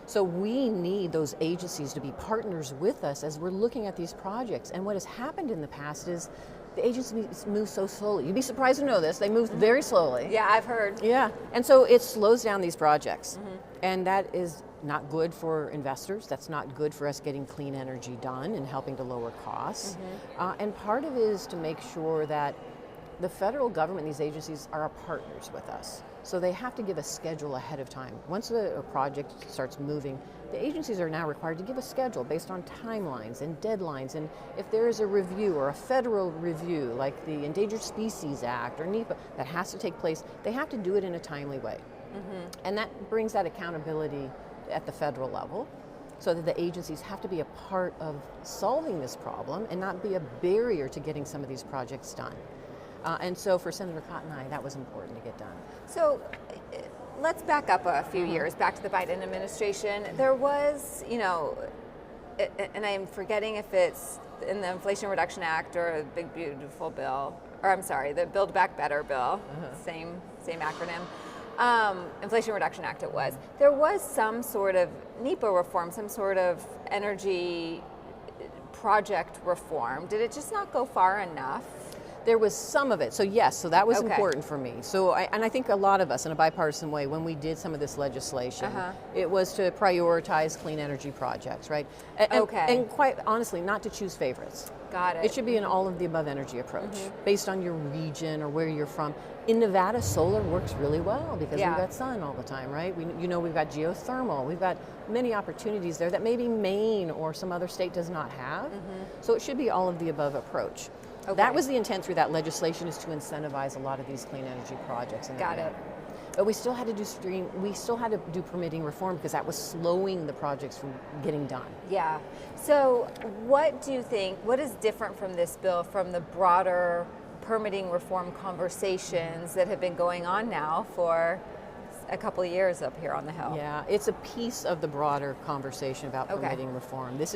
So we need those agencies to be partners with us as we're looking at these projects. And what has happened in the past is the agencies move so slowly. You'd be surprised to know this. They move very slowly. Yeah, I've heard. Yeah, and so it slows down these projects. And that is not good for investors. That's not good for us getting clean energy done and helping to lower costs. And part of it is to make sure that the federal government, these agencies are our partners with us. So they have to give a schedule ahead of time. Once a project starts moving, the agencies are now required to give a schedule based on timelines and deadlines. And if there is a review or a federal review, like the Endangered Species Act or NEPA, that has to take place, they have to do it in a timely way. And that brings that accountability at the federal level, so that the agencies have to be a part of solving this problem and not be a barrier to getting some of these projects done. And so for Senator Cotton and I, that was important to get done. So let's back up a few years, back to the Biden administration. There was, you know, and I'm forgetting if it's in the Inflation Reduction Act or a Big Beautiful Bill, or I'm sorry, the Build Back Better bill, same acronym. Inflation Reduction Act it was. There was some sort of NEPA reform, some sort of energy project reform. Did it just not go far enough? There was some of it. So yes, so that was important for me. So I think a lot of us in a bipartisan way, when we did some of this legislation, it was to prioritize clean energy projects, right? And quite honestly, not to choose favorites. Got it. It should be an all of the above energy approach based on your region or where you're from. In Nevada, solar works really well because we've got sun all the time, right? We've got geothermal. We've got many opportunities there that maybe Maine or some other state does not have. So it should be all of the above approach. That was the intent through that legislation, is to incentivize a lot of these clean energy projects. Got it. But we still had to do permitting reform because that was slowing the projects from getting done. Yeah. So what do you think, what is different from this bill from the broader permitting reform conversations that have been going on now for a couple of years up here on the Hill? Yeah, it's a piece of the broader conversation about permitting reform. This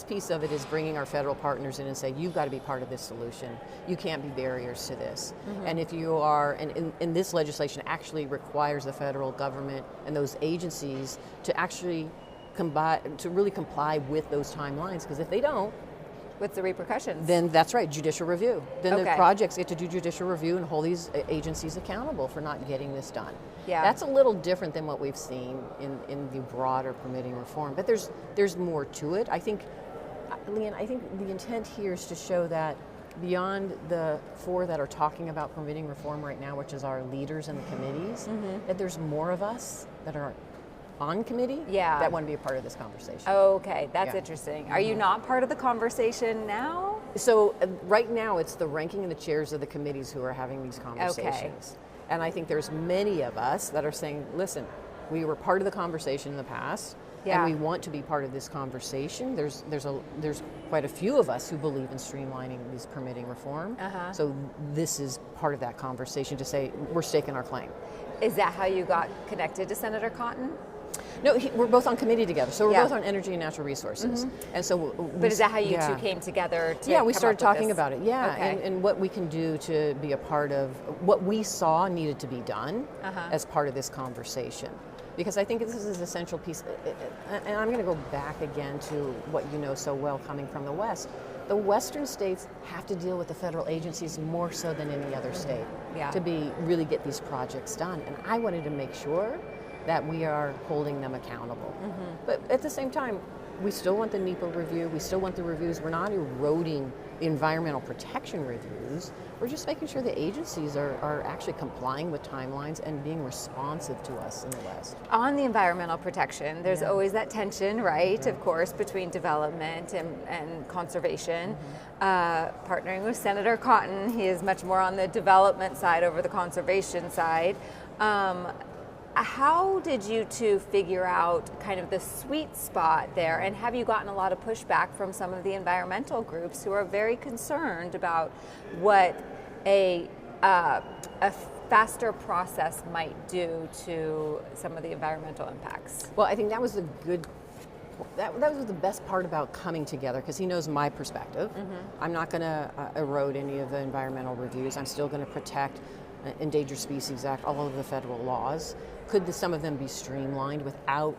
piece of it is bringing our federal partners in and say, you've got to be part of this solution. You can't be barriers to this. And if you are, and this legislation actually requires the federal government and those agencies to actually really comply with those timelines, because if they don't, what's the repercussions? Then that's right, judicial review. Then the projects get to do judicial review and hold these agencies accountable for not getting this done. Yeah. That's a little different than what we've seen in the broader permitting reform, but there's more to it. I think, Leanne, the intent here is to show that beyond the four that are talking about permitting reform right now, which is our leaders in the committees, that there's more of us that are on committee that want to be a part of this conversation. Okay, that's interesting. Are you not part of the conversation now? So right now it's the ranking and the chairs of the committees who are having these conversations. And I think there's many of us that are saying, listen, we were part of the conversation in the past, and we want to be part of this conversation. There's quite a few of us who believe in streamlining these permitting reform. So this is part of that conversation to say we're staking our claim. Is that how you got connected to Senator Cotton? No, we're both on committee together. So we're both on energy and natural resources. And so, but is that how you two came together? To we started talking about it. And what we can do to be a part of what we saw needed to be done as part of this conversation. Because I think this is an essential piece. And I'm going to go back again to what you know so well coming from the West. The Western states have to deal with the federal agencies more so than any other state to really get these projects done. And I wanted to make sure that we are holding them accountable. But at the same time, we still want the NEPA review, we still want the reviews. We're not eroding the environmental protection reviews. We're just making sure the agencies are actually complying with timelines and being responsive to us in the West. On the environmental protection, there's always that tension, right, of course, between development and conservation. Partnering with Senator Cotton, he is much more on the development side over the conservation side. How did you two figure out kind of the sweet spot there, and have you gotten a lot of pushback from some of the environmental groups who are very concerned about what a faster process might do to some of the environmental impacts? Well, I think that was that was the best part about coming together, because he knows my perspective. I'm not going to erode any of the environmental reviews. I'm still going to protect Endangered Species Act, all of the federal laws. Could some of them be streamlined without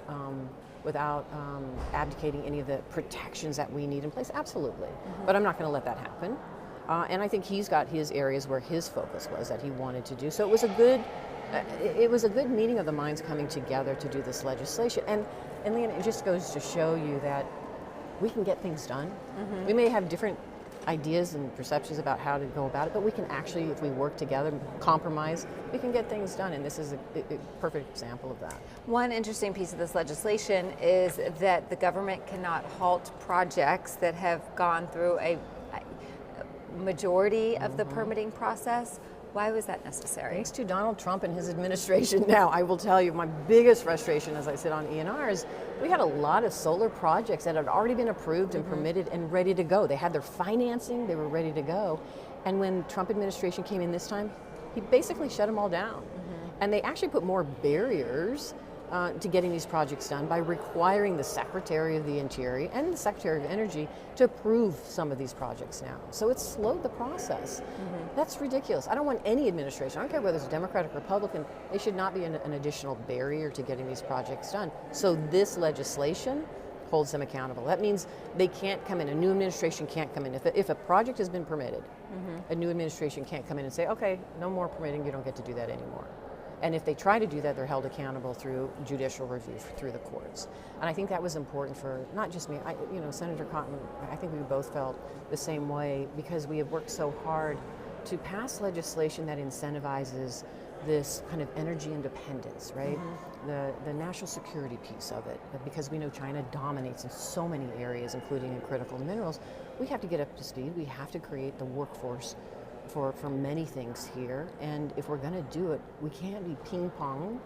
abdicating any of the protections that we need in place? Absolutely. But I'm not going to let that happen. And I think he's got his areas where his focus was that he wanted to do. So it was a good meeting of the minds coming together to do this legislation. And Leanne, it just goes to show you that we can get things done. We may have different ideas and perceptions about how to go about it, but we can actually, if we work together, compromise, we can get things done, and this is a perfect example of that. One interesting piece of this legislation is that the government cannot halt projects that have gone through a majority of the permitting process. Why was that necessary? Thanks to Donald Trump and his administration. Now, I will tell you, my biggest frustration as I sit on ENR is we had a lot of solar projects that had already been approved and permitted and ready to go. They had their financing, they were ready to go. And when Trump administration came in this time, he basically shut them all down. And they actually put more barriers to getting these projects done by requiring the Secretary of the Interior and the Secretary of Energy to approve some of these projects now. So it's slowed the process. That's ridiculous. I don't want any administration, I don't care whether it's Democratic or Republican, they should not be an additional barrier to getting these projects done. So this legislation holds them accountable. That means they can't come in, a new administration can't come in. If a project has been permitted, a new administration can't come in and say, okay, no more permitting, you don't get to do that anymore. And if they try to do that, they're held accountable through judicial review through the courts. And I think that was important for not just me. Senator Cotton, I think we both felt the same way because we have worked so hard to pass legislation that incentivizes this kind of energy independence, right? The national security piece of it, because we know China dominates in so many areas, including in critical minerals. We have to get up to speed. We have to create the workforce for many things here, and if we're going to do it, we can't be ping-pong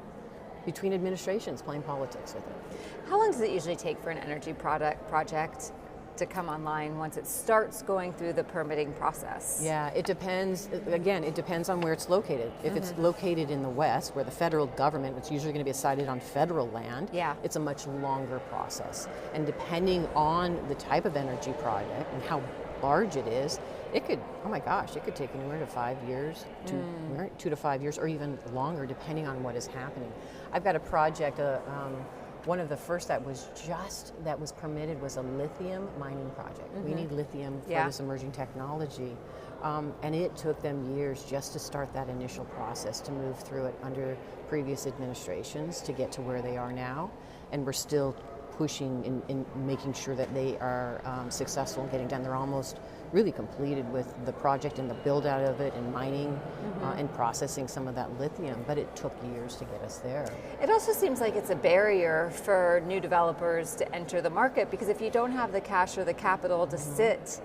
between administrations playing politics with it. How long does it usually take for an energy project to come online once it starts going through the permitting process? Yeah, it depends. Again, it depends on where it's located. If it's located in the West, where the federal government, it's usually going to be sited on federal land, it's a much longer process. And depending on the type of energy project and how large it is, it could, oh my gosh, it could take anywhere to 5 years, 2 to 5 years, or even longer, depending on what is happening. I've got a project, one of the first that was permitted was a lithium mining project. We need lithium for this emerging technology. And it took them years just to start that initial process, to move through it under previous administrations to get to where they are now. And we're still pushing in making sure that they are successful in getting done. They're almost really completed with the project and the build out of it and mining and processing some of that lithium, but it took years to get us there. It also seems like it's a barrier for new developers to enter the market, because if you don't have the cash or the capital to sit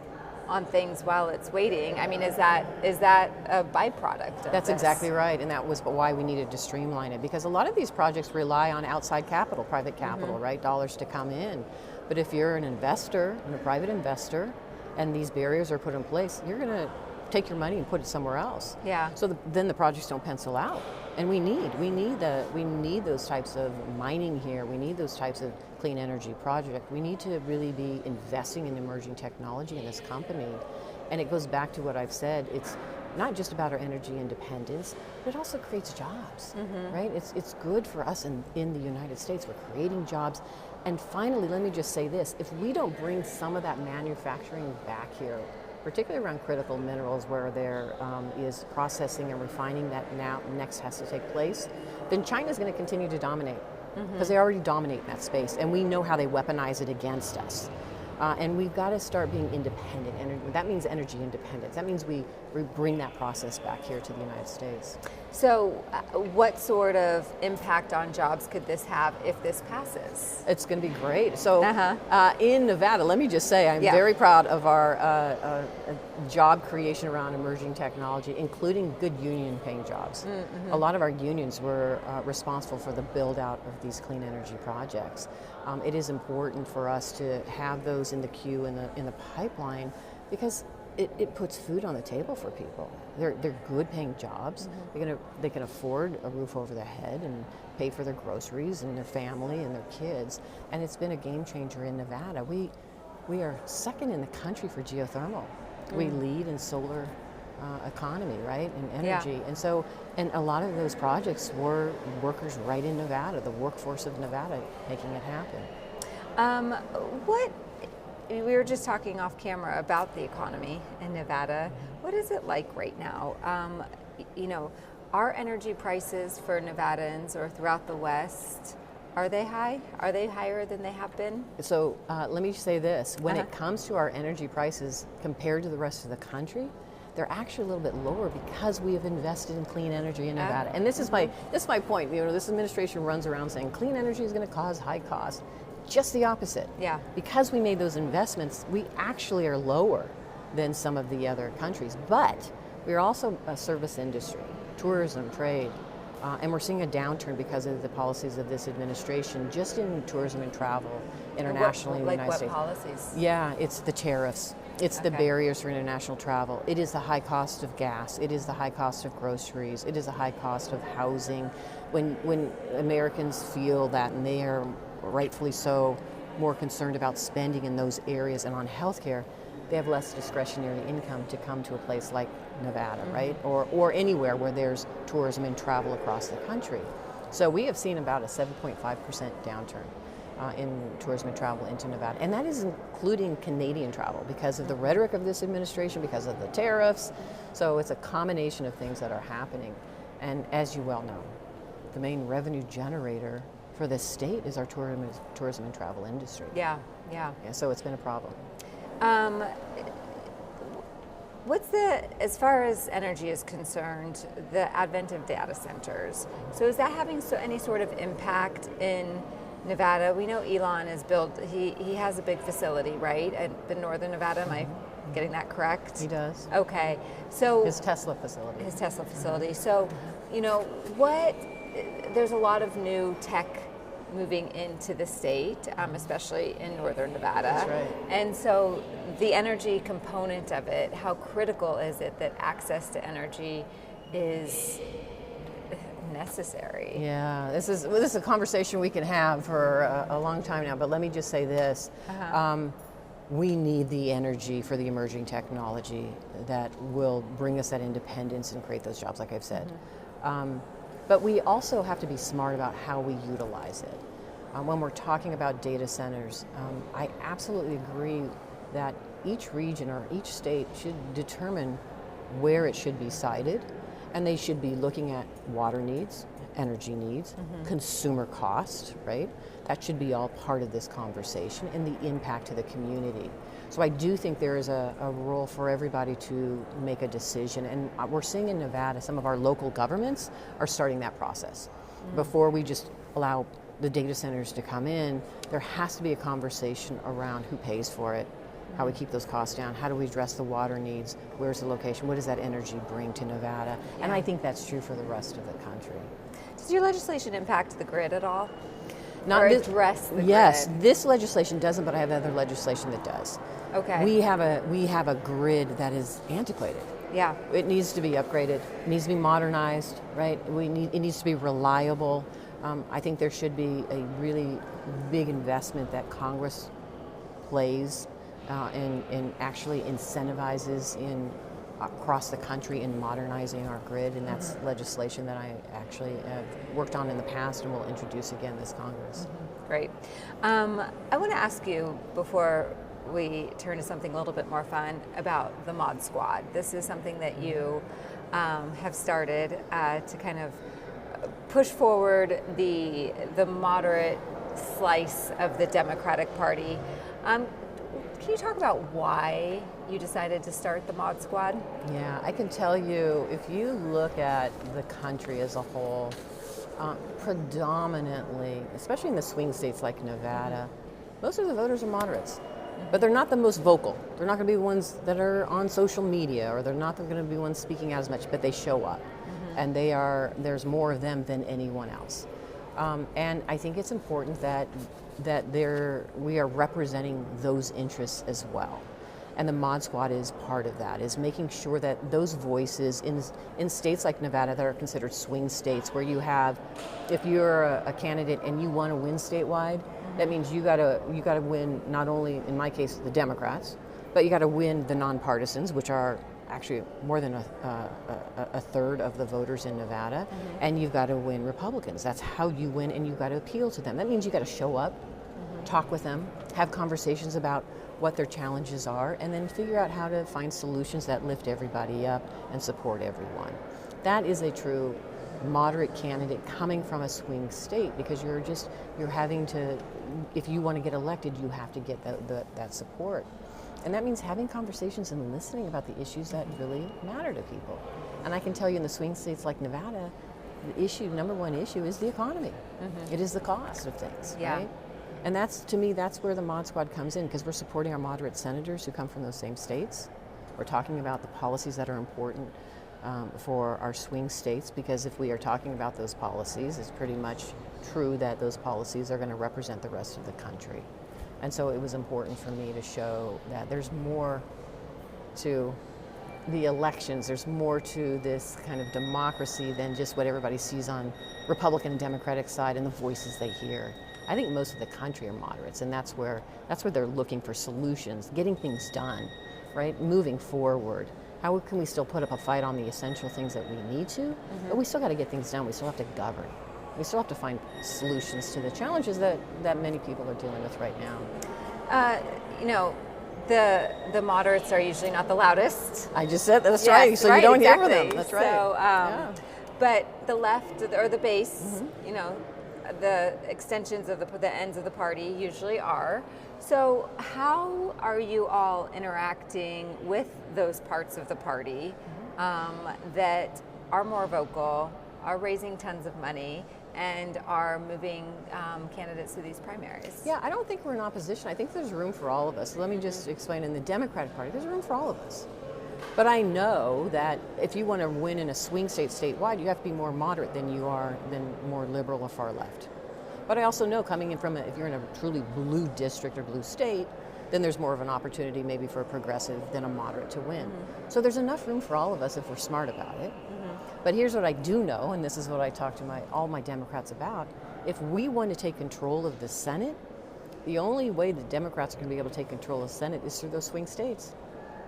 on things while it's waiting, I mean, is that a byproduct of That's this? exactly right, and that was why we needed to streamline it, because a lot of these projects rely on outside capital, private capital, right, dollars to come in. But if you're an investor, and a private investor, and these barriers are put in place, you're going to take your money and put it somewhere else. So then the projects don't pencil out. And we need those types of mining here. We need those types of clean energy project. We need to really be investing in emerging technology in this company. And it goes back to what I've said. It's not just about our energy independence, but it also creates jobs, right? It's good for us in the United States. We're creating jobs. And finally, let me just say this, if we don't bring some of that manufacturing back here, particularly around critical minerals where there is processing and refining that next has to take place, then China's going to continue to dominate, because they already dominate in that space, and we know how they weaponize it against us. And we've got to start being independent. That means energy independence. That means we bring that process back here to the United States. So what sort of impact on jobs could this have if this passes? It's going to be great. So in Nevada, let me just say, I'm very proud of our job creation around emerging technology, including good union paying jobs. A lot of our unions were responsible for the build out of these clean energy projects. It is important for us to have those in the queue, in the pipeline, because it puts food on the table for people. They're good paying jobs. They can afford a roof over their head and pay for their groceries and their family and their kids. And it's been a game changer in Nevada. We are second in the country for geothermal. We lead in solar economy, right, and energy. And a lot of those projects were workers right in Nevada, the workforce of Nevada, making it happen. We were just talking off camera about the economy in Nevada. What is it like right now? Are energy prices for Nevadans or throughout the West Are they high? Are they higher than they have been? So let me say this. When it comes to our energy prices compared to the rest of the country, they're actually a little bit lower because we have invested in clean energy in Nevada. And this is my point. This administration runs around saying clean energy is going to cause high costs. Just the opposite. Yeah. Because we made those investments, we actually are lower than some of the other countries. But we're also a service industry, tourism, trade. And we're seeing a downturn because of the policies of this administration, just in tourism and travel internationally in the United States. Like what policies? Yeah, it's the tariffs. It's the barriers for international travel. It is the high cost of gas. It is the high cost of groceries. It is the high cost of housing. When Americans feel that, and they are rightfully so more concerned about spending in those areas and on healthcare, they have less discretionary income to come to a place like Nevada, right? Or anywhere where there's tourism and travel across the country. So we have seen about a 7.5% downturn in tourism and travel into Nevada. And that is including Canadian travel because of the rhetoric of this administration, because of the tariffs. So it's a combination of things that are happening. And as you well know, the main revenue generator for this state is our tourism and travel industry. Yeah. So it's been a problem. As far as energy is concerned, the advent of data centers. So is that having any sort of impact in Nevada? We know Elon has built, he has a big facility, right, at Northern Nevada. Am I getting that correct? He does. Okay. So his Tesla facility. So, there's a lot of new tech moving into the state, especially in Northern Nevada. That's right. And so the energy component of it, how critical is it that access to energy is necessary? Yeah, this is a conversation we can have for a long time now, but let me just say this. We need the energy for the emerging technology that will bring us that independence and create those jobs, like I've said. But we also have to be smart about how we utilize it. When we're talking about data centers, I absolutely agree that each region or each state should determine where it should be sited, and they should be looking at water needs, energy needs, consumer cost, right? That should be all part of this conversation, and the impact to the community. So I do think there is a role for everybody to make a decision, and we're seeing in Nevada, some of our local governments are starting that process. Before we just allow the data centers to come in, there has to be a conversation around who pays for it, how we keep those costs down, how do we address the water needs, where's the location, what does that energy bring to Nevada? Yeah. And I think that's true for the rest of the country. Does your legislation impact the grid at all? Not or address the yes, grid? This legislation doesn't, but I have other legislation that does. Okay. We have a grid that is antiquated. Yeah. It needs to be upgraded. It needs to be modernized, right? It needs to be reliable. I think there should be a really big investment that Congress plays and actually incentivizes across the country in modernizing our grid, and that's legislation that I actually have worked on in the past and will introduce again this Congress. Great. I want to ask you, before we turn to something a little bit more fun, about the Mod Squad. This is something that you have started to kind of push forward the moderate slice of the Democratic Party. Can you talk about why you decided to start the Mod Squad? Yeah, I can tell you, if you look at the country as a whole, predominantly, especially in the swing states like Nevada, most of the voters are moderates. But they're not the most vocal. They're not going to be the ones that are on social media, or they're not going to be the ones speaking out as much, but they show up. And there's more of them than anyone else. And I think it's important that we are representing those interests as well. And the Mod Squad is part of that, is making sure that those voices in states like Nevada that are considered swing states, where you have, if you're a candidate and you want to win statewide, that means you gotta win not only, in my case, the Democrats, but you gotta win the nonpartisans, which are actually more than a third of the voters in Nevada, and you've got to win Republicans. That's how you win, and you've got to appeal to them. That means you've got to show up, talk with them, have conversations about what their challenges are, and then figure out how to find solutions that lift everybody up and support everyone. That is a true moderate candidate coming from a swing state, because you're having to, if you want to get elected, you have to get that support. And that means having conversations and listening about the issues that really matter to people. And I can tell you in the swing states like Nevada, the number one issue is the economy. It is the cost of things, right? And to me, that's where the Mod Squad comes in, because we're supporting our moderate senators who come from those same states. We're talking about the policies that are important for our swing states, because if we are talking about those policies, it's pretty much true that those policies are going to represent the rest of the country. And so it was important for me to show that there's more to the elections, there's more to this kind of democracy than just what everybody sees on Republican and Democratic side and the voices they hear. I think most of the country are moderates, and that's where they're looking for solutions, getting things done, right? Moving forward. How can we still put up a fight on the essential things that we need to? But we still got to get things done. We still have to govern. We still have to find solutions to the challenges that many people are dealing with right now. The moderates are usually not the loudest. I just said that's right. So you don't hear from them. That's right. So, but the left or the base, the extensions of the ends of the party usually are. So how are you all interacting with those parts of the party that are more vocal, are raising tons of money, and are moving candidates to these primaries? Yeah, I don't think we're in opposition. I think there's room for all of us. So let me just explain, in the Democratic Party, there's room for all of us. But I know that if you want to win in a swing state statewide, you have to be more moderate than more liberal or far left. But I also know, coming in from if you're in a truly blue district or blue state, then there's more of an opportunity maybe for a progressive than a moderate to win. So there's enough room for all of us if we're smart about it. But here's what I do know, and this is what I talk to all my Democrats about. If we want to take control of the Senate, the only way the Democrats are going to be able to take control of the Senate is through those swing states.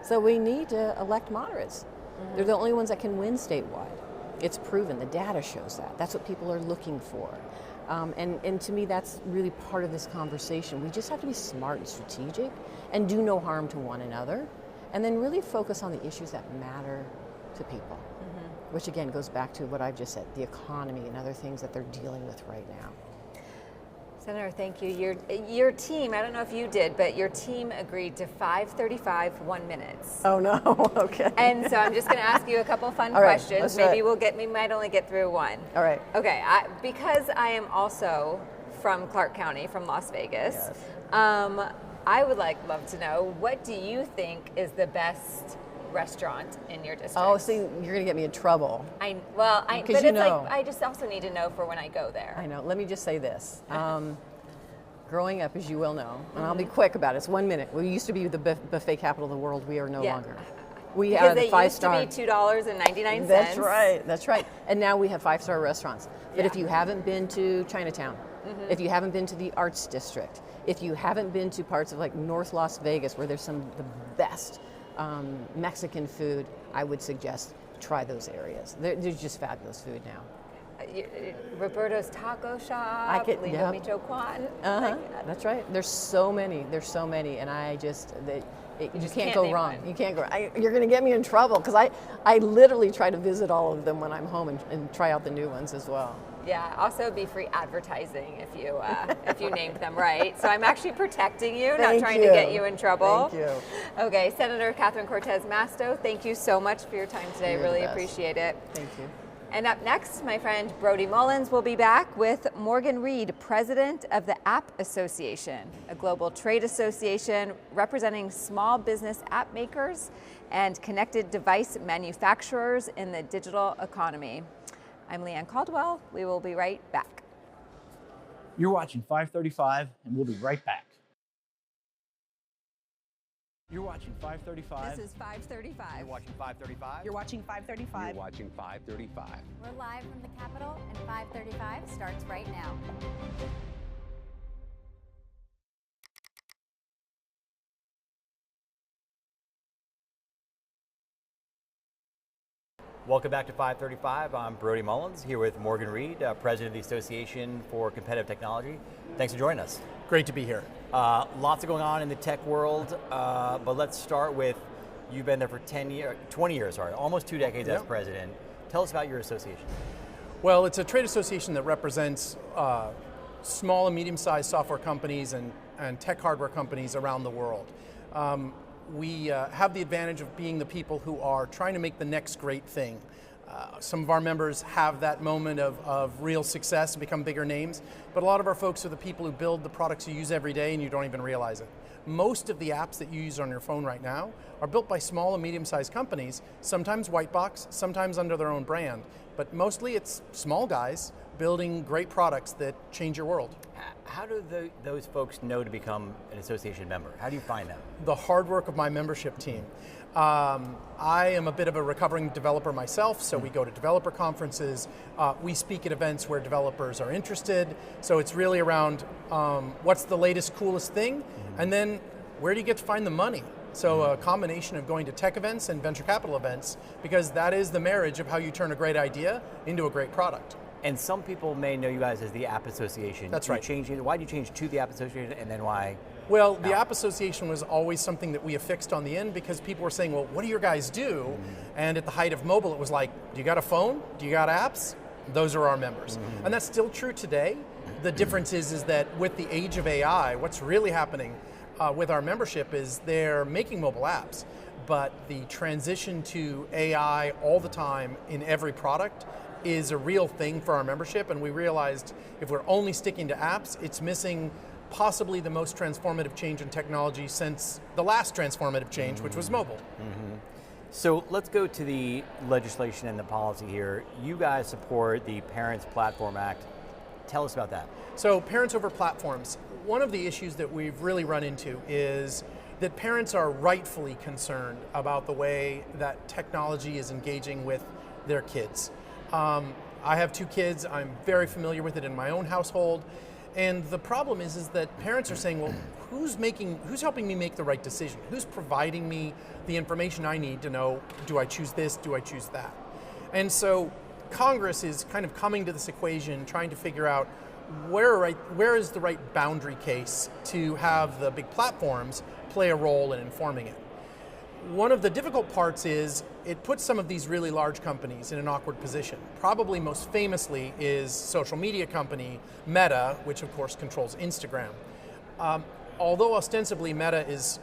So we need to elect moderates. They're the only ones that can win statewide. It's proven. The data shows that. That's what people are looking for. And to me, that's really part of this conversation. We just have to be smart and strategic and do no harm to one another, and then really focus on the issues that matter to people, which again goes back to what I've just said, the economy and other things that they're dealing with right now. Senator, thank you. Your team, I don't know if you did, but your team agreed to 5:35 1 minutes. Oh no, okay. And so I'm just going to ask you a couple fun questions. Maybe we might only get through one. All right. Okay, because I am also from Clark County, from Las Vegas, I would love to know, what do you think is the best restaurant in your district? Oh, see, you're going to get me in trouble. But I just also need to know for when I go there. I know. Let me just say this. Growing up, as you well know, and I'll be quick about it, it's 1 minute. We used to be the buffet capital of the world. We are no longer. We have the 5-star. Used to be $2.99. That's right. And now we have 5-star restaurants. But if you haven't been to Chinatown, if you haven't been to the Arts District, if you haven't been to parts of like North Las Vegas where there's some of the best Mexican food, I would suggest try those areas. There's just fabulous food now. Roberto's Taco Shop, Lindo Micho Kwan. That's right. There's so many, and you can't go wrong. You can't go. You're going to get me in trouble, because I literally try to visit all of them when I'm home and try out the new ones as well. Yeah, also be free advertising if you named them right. So I'm actually protecting you, not trying to get you in trouble. Thank you. Okay, Senator Catherine Cortez Masto, thank you so much for your time today. Really appreciate it. Thank you. And up next, my friend Brody Mullins will be back with Morgan Reed, president of the App Association, a global trade association representing small business app makers and connected device manufacturers in the digital economy. I'm Leanne Caldwell. We will be right back. You're watching 535, and we'll be right back. You're watching 535. This is 535. You're watching 535. You're watching 535. You're watching 535. We're live from the Capitol, and 535 starts right now. Welcome back to 535. I'm Brody Mullins, here with Morgan Reed, president of the Association for Competitive Technology. Thanks for joining us. Great to be here. Lots going on in the tech world, but let's start with, you've been there for 20 years, almost 2 decades as president. Tell us about your association. Well, it's a trade association that represents small and medium-sized software companies and tech hardware companies around the world. We have the advantage of being the people who are trying to make the next great thing. Some of our members have that moment of real success and become bigger names, but a lot of our folks are the people who build the products you use every day and you don't even realize it. Most of the apps that you use on your phone right now are built by small and medium-sized companies, sometimes white box, sometimes under their own brand, but mostly it's small guys building great products that change your world. How do those folks know to become an association member? How do you find them? The hard work of my membership team. I am a bit of a recovering developer myself, so we go to developer conferences, we speak at events where developers are interested, so it's really around what's the latest, coolest thing, and then where do you get to find the money? So a combination of going to tech events and venture capital events, because that is the marriage of how you turn a great idea into a great product. And some people may know you guys as the App Association. That's right. Why did you change to the App Association, and then why? Well, the App Association was always something that we affixed on the end because people were saying, well, what do your guys do? And at the height of mobile, it was like, do you got a phone? Do you got apps? Those are our members. And that's still true today. The difference is that with the age of AI, what's really happening with our membership is they're making mobile apps, but the transition to AI all the time in every product is a real thing for our membership, and we realized if we're only sticking to apps, it's missing possibly the most transformative change in technology since the last transformative change, which was mobile. So let's go to the legislation and the policy here. You guys support the Parents Platform Act. Tell us about that. So parents over platforms. One of the issues that we've really run into is that parents are rightfully concerned about the way that technology is engaging with their kids. I have 2 kids. I'm very familiar with it in my own household. And the problem is that parents are saying, well, who's helping me make the right decision? Who's providing me the information I need to know, do I choose this, do I choose that? And so Congress is kind of coming to this equation, trying to figure out where is the right boundary case to have the big platforms play a role in informing it. One of the difficult parts is it puts some of these really large companies in an awkward position. Probably most famously is social media company Meta, which of course controls Instagram. Although ostensibly Meta's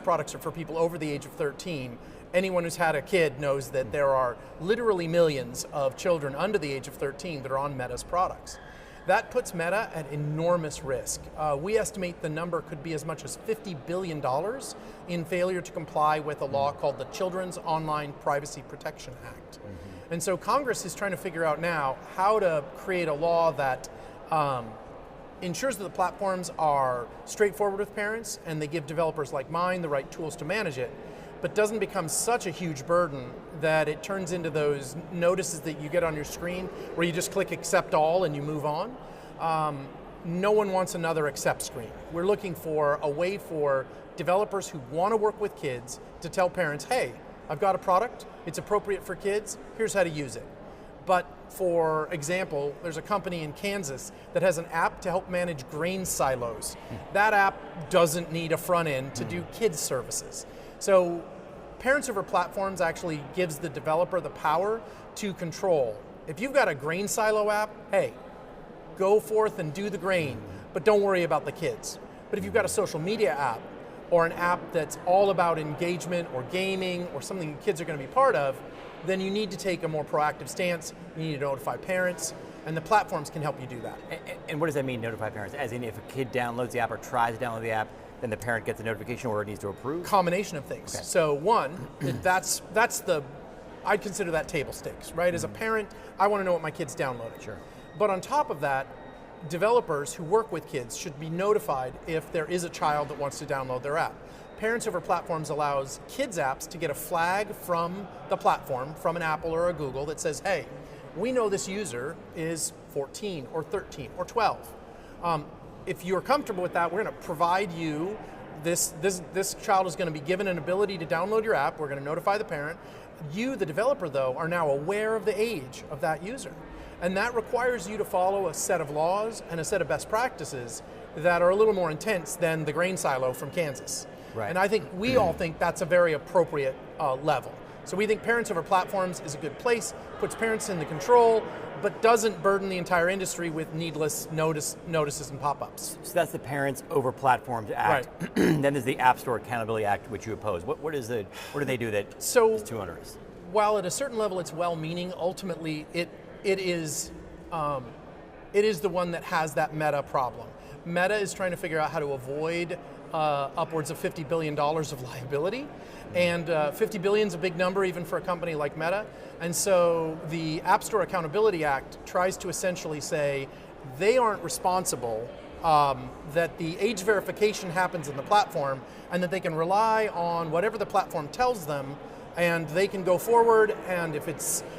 products are for people over the age of 13, anyone who's had a kid knows that there are literally millions of children under the age of 13 that are on Meta's products. That puts Meta at enormous risk. We estimate the number could be as much as $50 billion in failure to comply with a law called the Children's Online Privacy Protection Act. And so Congress is trying to figure out now how to create a law that ensures that the platforms are straightforward with parents and they give developers like mine the right tools to manage it, but doesn't become such a huge burden that it turns into those notices that you get on your screen where you just click accept all and you move on. No one wants another accept screen. We're looking for a way for developers who want to work with kids to tell parents, hey, I've got a product, it's appropriate for kids, here's how to use it. But for example, there's a company in Kansas that has an app to help manage grain silos. That app doesn't need a front end to do kids services. So Parents Over Platforms actually gives the developer the power to control. If you've got a grain silo app, hey, go forth and do the grain, but don't worry about the kids. But if you've got a social media app or an app that's all about engagement or gaming or something kids are going to be part of, then you need to take a more proactive stance. You need to notify parents, and the platforms can help you do that. And what does that mean, notify parents? As in, if a kid downloads the app or tries to download the app, then the parent gets a notification or it needs to approve? Combination of things. Okay. So one, I'd consider that table stakes, right? As a parent, I want to know what my kid's downloading. Sure. But on top of that, developers who work with kids should be notified if there is a child that wants to download their app. Parents Over Platforms allows kids apps to get a flag from the platform, from an Apple or a Google that says, hey, we know this user is 14 or 13 or 12. If you're comfortable with that, we're going to provide you this child is going to be given an ability to download your app. We're going to notify the parent. You, the developer, though, are now aware of the age of that user. And that requires you to follow a set of laws and a set of best practices that are a little more intense than the grain silo from Kansas. Right. And I think we all think that's a very appropriate level. So we think parents over platforms is a good place, puts parents in the control, but doesn't burden the entire industry with needless notices and pop-ups. So that's the Parents Over Platforms Act. Right. Then there's the App Store Accountability Act, which you oppose. What do they do that is too onerous? While at a certain level it's well-meaning, ultimately it is the one that has that Meta problem. Meta is trying to figure out how to avoid upwards of $50 billion of liability. And $50 billion is a big number even for a company like Meta. And so the App Store Accountability Act tries to essentially say they aren't responsible, that the age verification happens in the platform, and that they can rely on whatever the platform tells them, and they can go forward, and if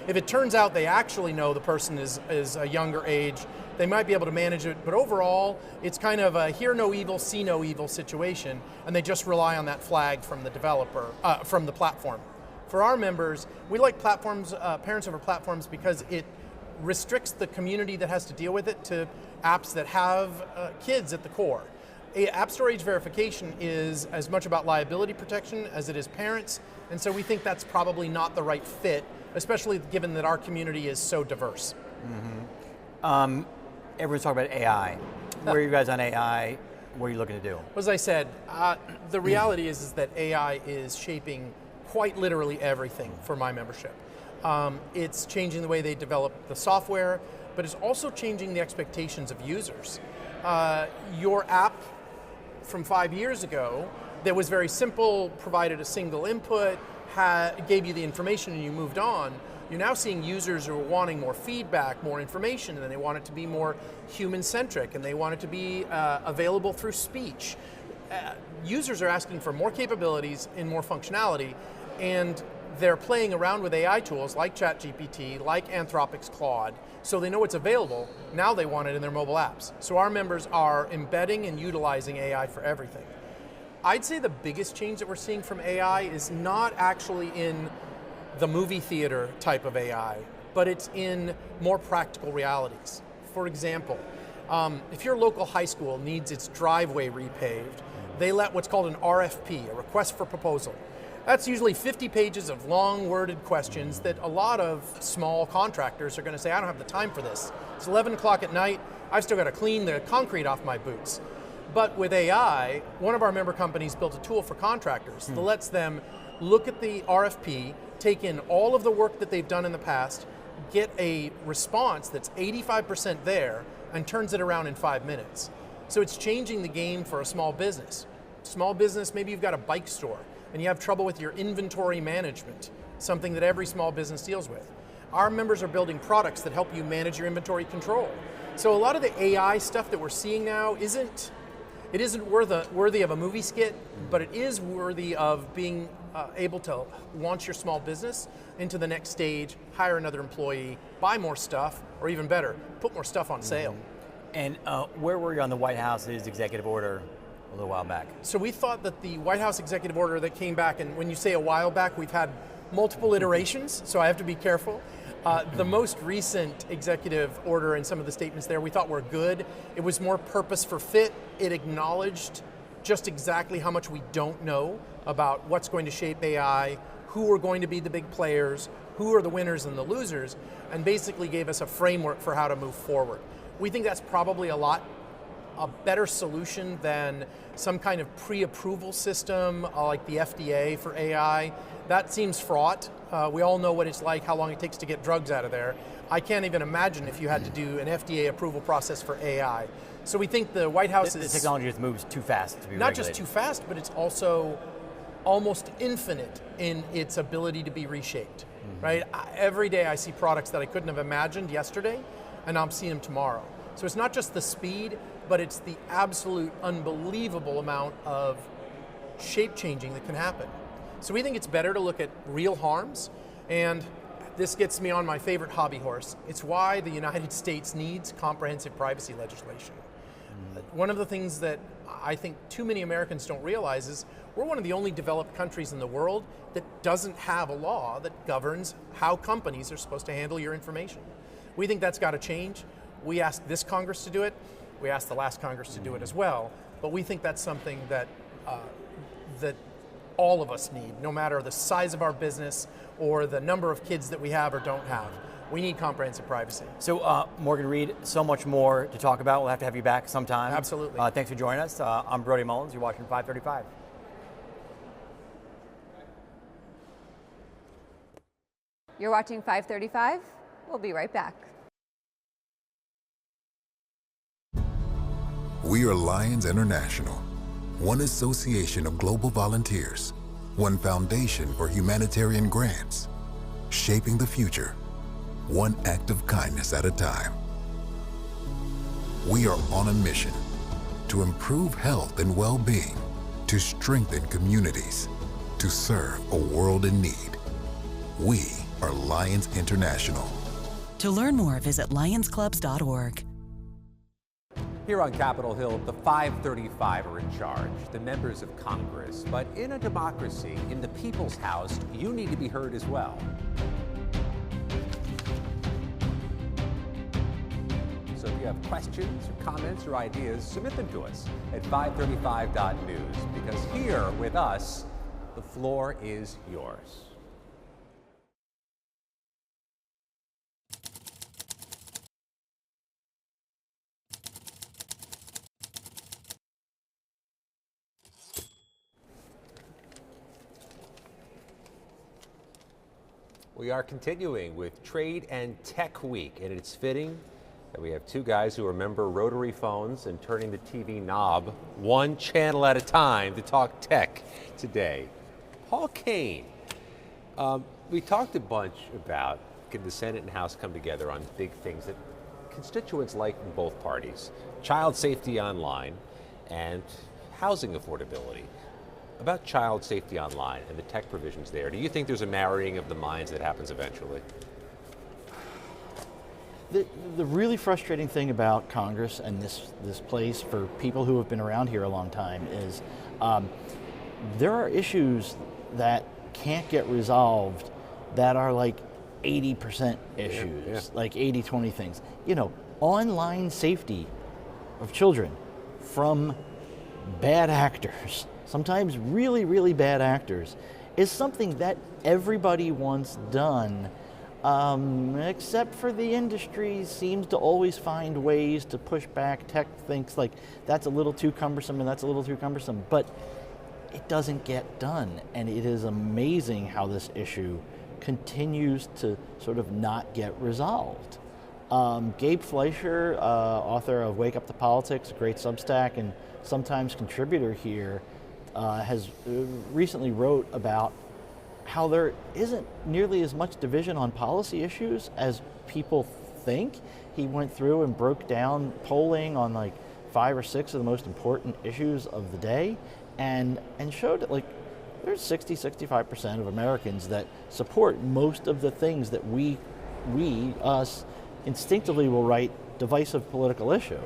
it turns out they actually know the person is a younger age, they might be able to manage it, but overall, it's kind of a hear no evil, see no evil situation, and they just rely on that flag from the developer, from the platform. For our members, we like platforms, Parents Over Platforms, because it restricts the community that has to deal with it to apps that have kids at the core. App Store age verification is as much about liability protection as it is parents, and so we think that's probably not the right fit, especially given that our community is so diverse. Mm-hmm. Everyone's talking about AI. Where are you guys on AI? What are you looking to do? As I said, the reality is that AI is shaping quite literally everything for my membership. It's changing the way they develop the software, but it's also changing the expectations of users. Your app from 5 years ago that was very simple, provided a single input, gave you the information and you moved on. You're now seeing users who are wanting more feedback, more information, and they want it to be more human-centric, and they want it to be available through speech. Users are asking for more capabilities and more functionality, and they're playing around with AI tools like ChatGPT, like Anthropic's Claude, so they know it's available. Now they want it in their mobile apps. So our members are embedding and utilizing AI for everything. I'd say the biggest change that we're seeing from AI is not actually in the movie theater type of AI, but it's in more practical realities. For example, if your local high school needs its driveway repaved, they let what's called an RFP, a request for proposal. That's usually 50 pages of long worded questions that a lot of small contractors are going to say, I don't have the time for this. It's 11 o'clock at night, I've still got to clean the concrete off my boots. But with AI, one of our member companies built a tool for contractors that lets them look at the RFP, take in all of the work that they've done in the past, get a response that's 85% there, and turns it around in 5 minutes. So it's changing the game for a small business. Small business, maybe you've got a bike store, and you have trouble with your inventory management, something that every small business deals with. Our members are building products that help you manage your inventory control. So a lot of the AI stuff that we're seeing now isn't worthy of a movie skit, but it is worthy of being able to launch your small business into the next stage, hire another employee, buy more stuff, or even better, put more stuff on sale. And where were you on the White House's executive order a little while back? So we thought that the White House executive order that came back, and when you say a while back, we've had multiple iterations, so I have to be careful. The most recent executive order and some of the statements there we thought were good. It was more purpose for fit. It acknowledged just exactly how much we don't know about what's going to shape AI, who are going to be the big players, who are the winners and the losers, and basically gave us a framework for how to move forward. We think that's probably a better solution than some kind of pre-approval system like the FDA for AI. That seems fraught. We all know what it's like, how long it takes to get drugs out of there. I can't even imagine if you had to do an FDA approval process for AI. So we think the White House the technology just moves too fast to be regulated. Not just too fast, but it's also almost infinite in its ability to be reshaped, right? Every day I see products that I couldn't have imagined yesterday, and I'm seeing them tomorrow. So it's not just the speed, but it's the absolute unbelievable amount of shape changing that can happen. So we think it's better to look at real harms, and this gets me on my favorite hobby horse. It's why the United States needs comprehensive privacy legislation. One of the things that I think too many Americans don't realize is we're one of the only developed countries in the world that doesn't have a law that governs how companies are supposed to handle your information. We think that's got to change. We asked this Congress to do it. We asked the last Congress to do it as well. But we think that's something that that all of us need, no matter the size of our business or the number of kids that we have or don't have. We need comprehensive privacy. So Morgan Reed, so much more to talk about. We'll have to have you back sometime. Absolutely. Thanks for joining us. I'm Brody Mullins. You're watching 535. You're watching 535. We'll be right back. We are Lions International, one association of global volunteers, one foundation for humanitarian grants, shaping the future, one act of kindness at a time. We are on a mission to improve health and well-being, to strengthen communities, to serve a world in need. We are Lions International. To learn more, visit lionsclubs.org. Here on Capitol Hill, the 535 are in charge, the members of Congress. But in a democracy, in the people's house, you need to be heard as well. So if you have questions or comments or ideas, submit them to us at 535.news, because here with us, the floor is yours. We are continuing with Trade and Tech Week, and it's fitting that we have two guys who remember rotary phones and turning the TV knob one channel at a time to talk tech today. Paul Kane, we talked a bunch about can the Senate and House come together on big things that constituents like in both parties, child safety online and housing affordability. About child safety online and the tech provisions there, do you think there's a marrying of the minds that happens eventually? The really frustrating thing about Congress and this place for people who have been around here a long time is there are issues that can't get resolved that are like 80% issues, like 80-20 things. You know, online safety of children from bad actors, sometimes really, really bad actors, is something that everybody wants done, except for the industry seems to always find ways to push back. Tech thinks like that's a little too cumbersome and that's a little too cumbersome, but it doesn't get done. And it is amazing how this issue continues to sort of not get resolved. Gabe Fleischer, author of Wake Up to Politics, a great Substack and sometimes contributor here, has recently wrote about how there isn't nearly as much division on policy issues as people think. He went through and broke down polling on like 5 or 6 of the most important issues of the day and showed that like there's 60-65% of Americans that support most of the things that us instinctively will write divisive political issue.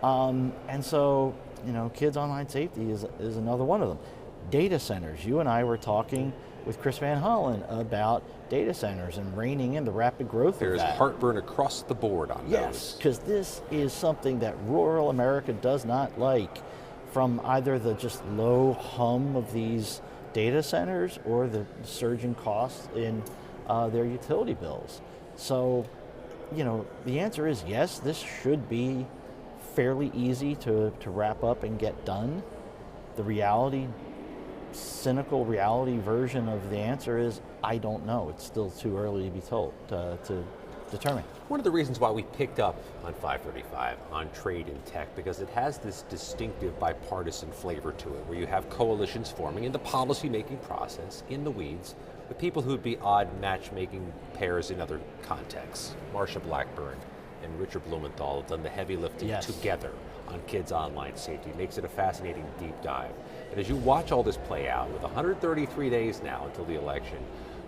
And so, you know, kids' online safety is another one of them. Data centers. You and I were talking with Chris Van Hollen about data centers and reining in the rapid growth of that. There's heartburn across the board on those. Yes, because this is something that rural America does not like, from either the just low hum of these data centers or the surging costs in their utility bills. So, you know, the answer is yes, this should be fairly easy to wrap up and get done. The cynical reality version of the answer is, I don't know. It's still too early to be told, to determine. One of the reasons why we picked up on 535 on trade and tech, because it has this distinctive bipartisan flavor to it, where you have coalitions forming in the policy-making process, in the weeds, with people who would be odd matchmaking pairs in other contexts. Marsha Blackburn and Richard Blumenthal have done the heavy lifting together on kids' online safety. It makes it a fascinating deep dive. And as you watch all this play out, with 133 days now until the election,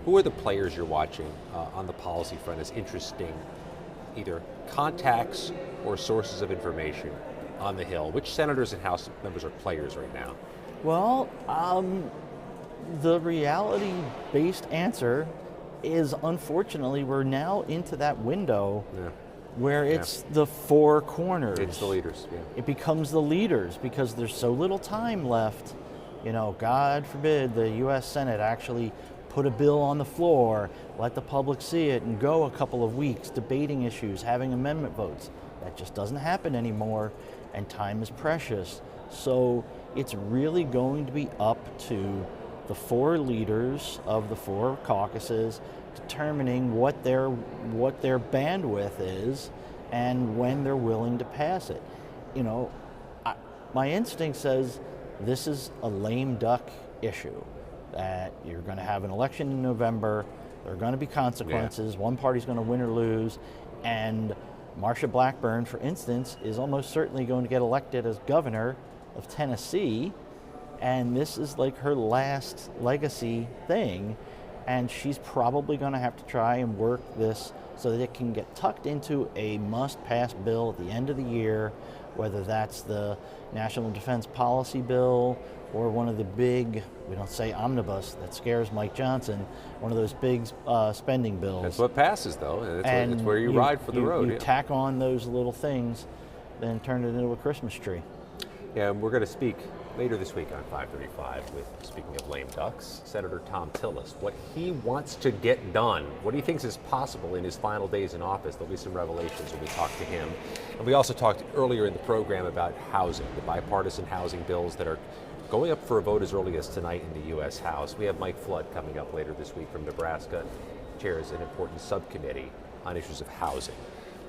who are the players you're watching on the policy front as interesting, either contacts or sources of information on the Hill? Which senators and House members are players right now? Well, the reality-based answer is, unfortunately, we're now into that window where it's the four corners. It's the leaders, It becomes the leaders because there's so little time left God forbid the U.S. Senate actually put a bill on the floor, let the public see it, and go a couple of weeks debating issues, having amendment votes. That just doesn't happen anymore, and time is precious. So it's really going to be up to the 4 leaders of the 4 caucuses determining what their bandwidth is and when they're willing to pass it. My instinct says this is a lame duck issue, that you're going to have an election in November, there are going to be consequences, one party's going to win or lose, and Marsha Blackburn, for instance, is almost certainly going to get elected as governor of Tennessee, and this is like her last legacy thing, and she's probably going to have to try and work this so that it can get tucked into a must-pass bill at the end of the year, whether that's the National Defense Policy Bill or one of the big, we don't say omnibus, that scares Mike Johnson, one of those big spending bills. That's what passes, though. It's where you ride for the road. You tack on those little things, then turn it into a Christmas tree. Yeah, and we're going to speak later this week on 535 with, speaking of lame ducks, Senator Thom Tillis. What he wants to get done, what he thinks is possible in his final days in office. There'll be some revelations when we talk to him. And we also talked earlier in the program about housing, the bipartisan housing bills that are going up for a vote as early as tonight in the U.S. House. We have Mike Flood coming up later this week from Nebraska, chairs an important subcommittee on issues of housing.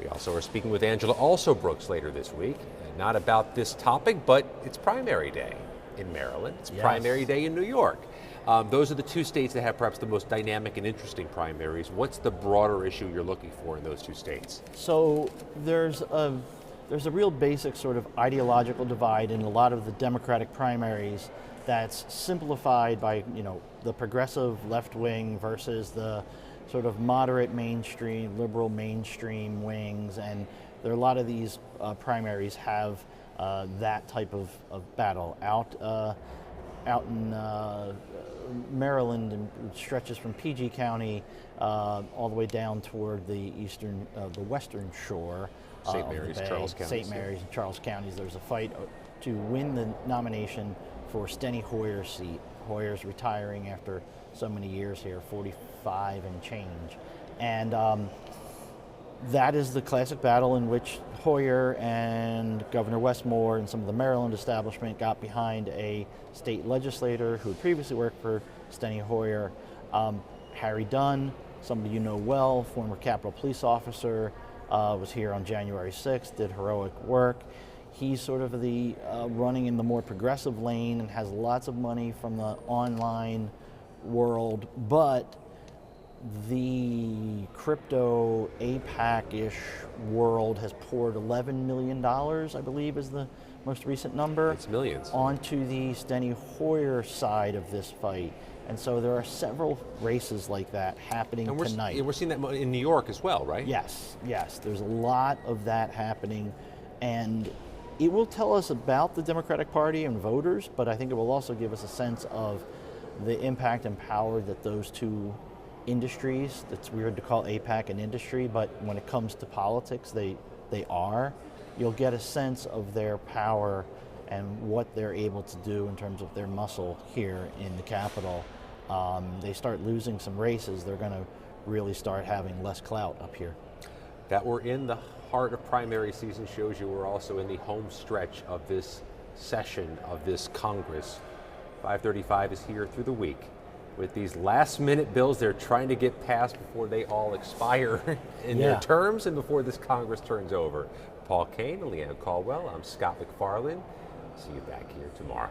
We also are speaking with Angela Alsobrooks later this week, not about this topic, but it's primary day in Maryland. It's primary day in New York. Those are the 2 states that have perhaps the most dynamic and interesting primaries. What's the broader issue you're looking for in those 2 states? So there's a real basic sort of ideological divide in a lot of the Democratic primaries that's simplified by, the progressive left wing versus the sort of moderate mainstream, liberal mainstream wings, and there are a lot of these primaries have that type of battle. Out in Maryland, and it stretches from PG County all the way down toward the western shore. St. Mary's, Charles County. St. Mary's and Charles counties. There's a fight to win the nomination for Steny Hoyer's seat. Hoyer's retiring after so many years here, 45 and change. And that is the classic battle in which Hoyer and Governor Westmore and some of the Maryland establishment got behind a state legislator who had previously worked for Steny Hoyer. Harry Dunn, somebody you know well, former Capitol Police officer, was here on January 6th, did heroic work. He's sort of the running in the more progressive lane and has lots of money from the online world, but the crypto APAC-ish world has poured $11 million, I believe is the most recent number. It's millions. Onto the Steny Hoyer side of this fight. And so there are several races like that happening tonight. And we're seeing that in New York as well, right? Yes. There's a lot of that happening. And it will tell us about the Democratic Party and voters, but I think it will also give us a sense of the impact and power that those 2 industries, it's weird to call APAC an industry, but when it comes to politics, they are. You'll get a sense of their power and what they're able to do in terms of their muscle here in the Capitol. They start losing some races, they're going to really start having less clout up here. That we're in the heart of primary season shows you we're also in the home stretch of this session of this Congress. 535 is here through the week with these last-minute bills they're trying to get passed before they all expire in their terms and before this Congress turns over. Paul Kane and Leanne Caldwell, I'm Scott McFarland. See you back here tomorrow.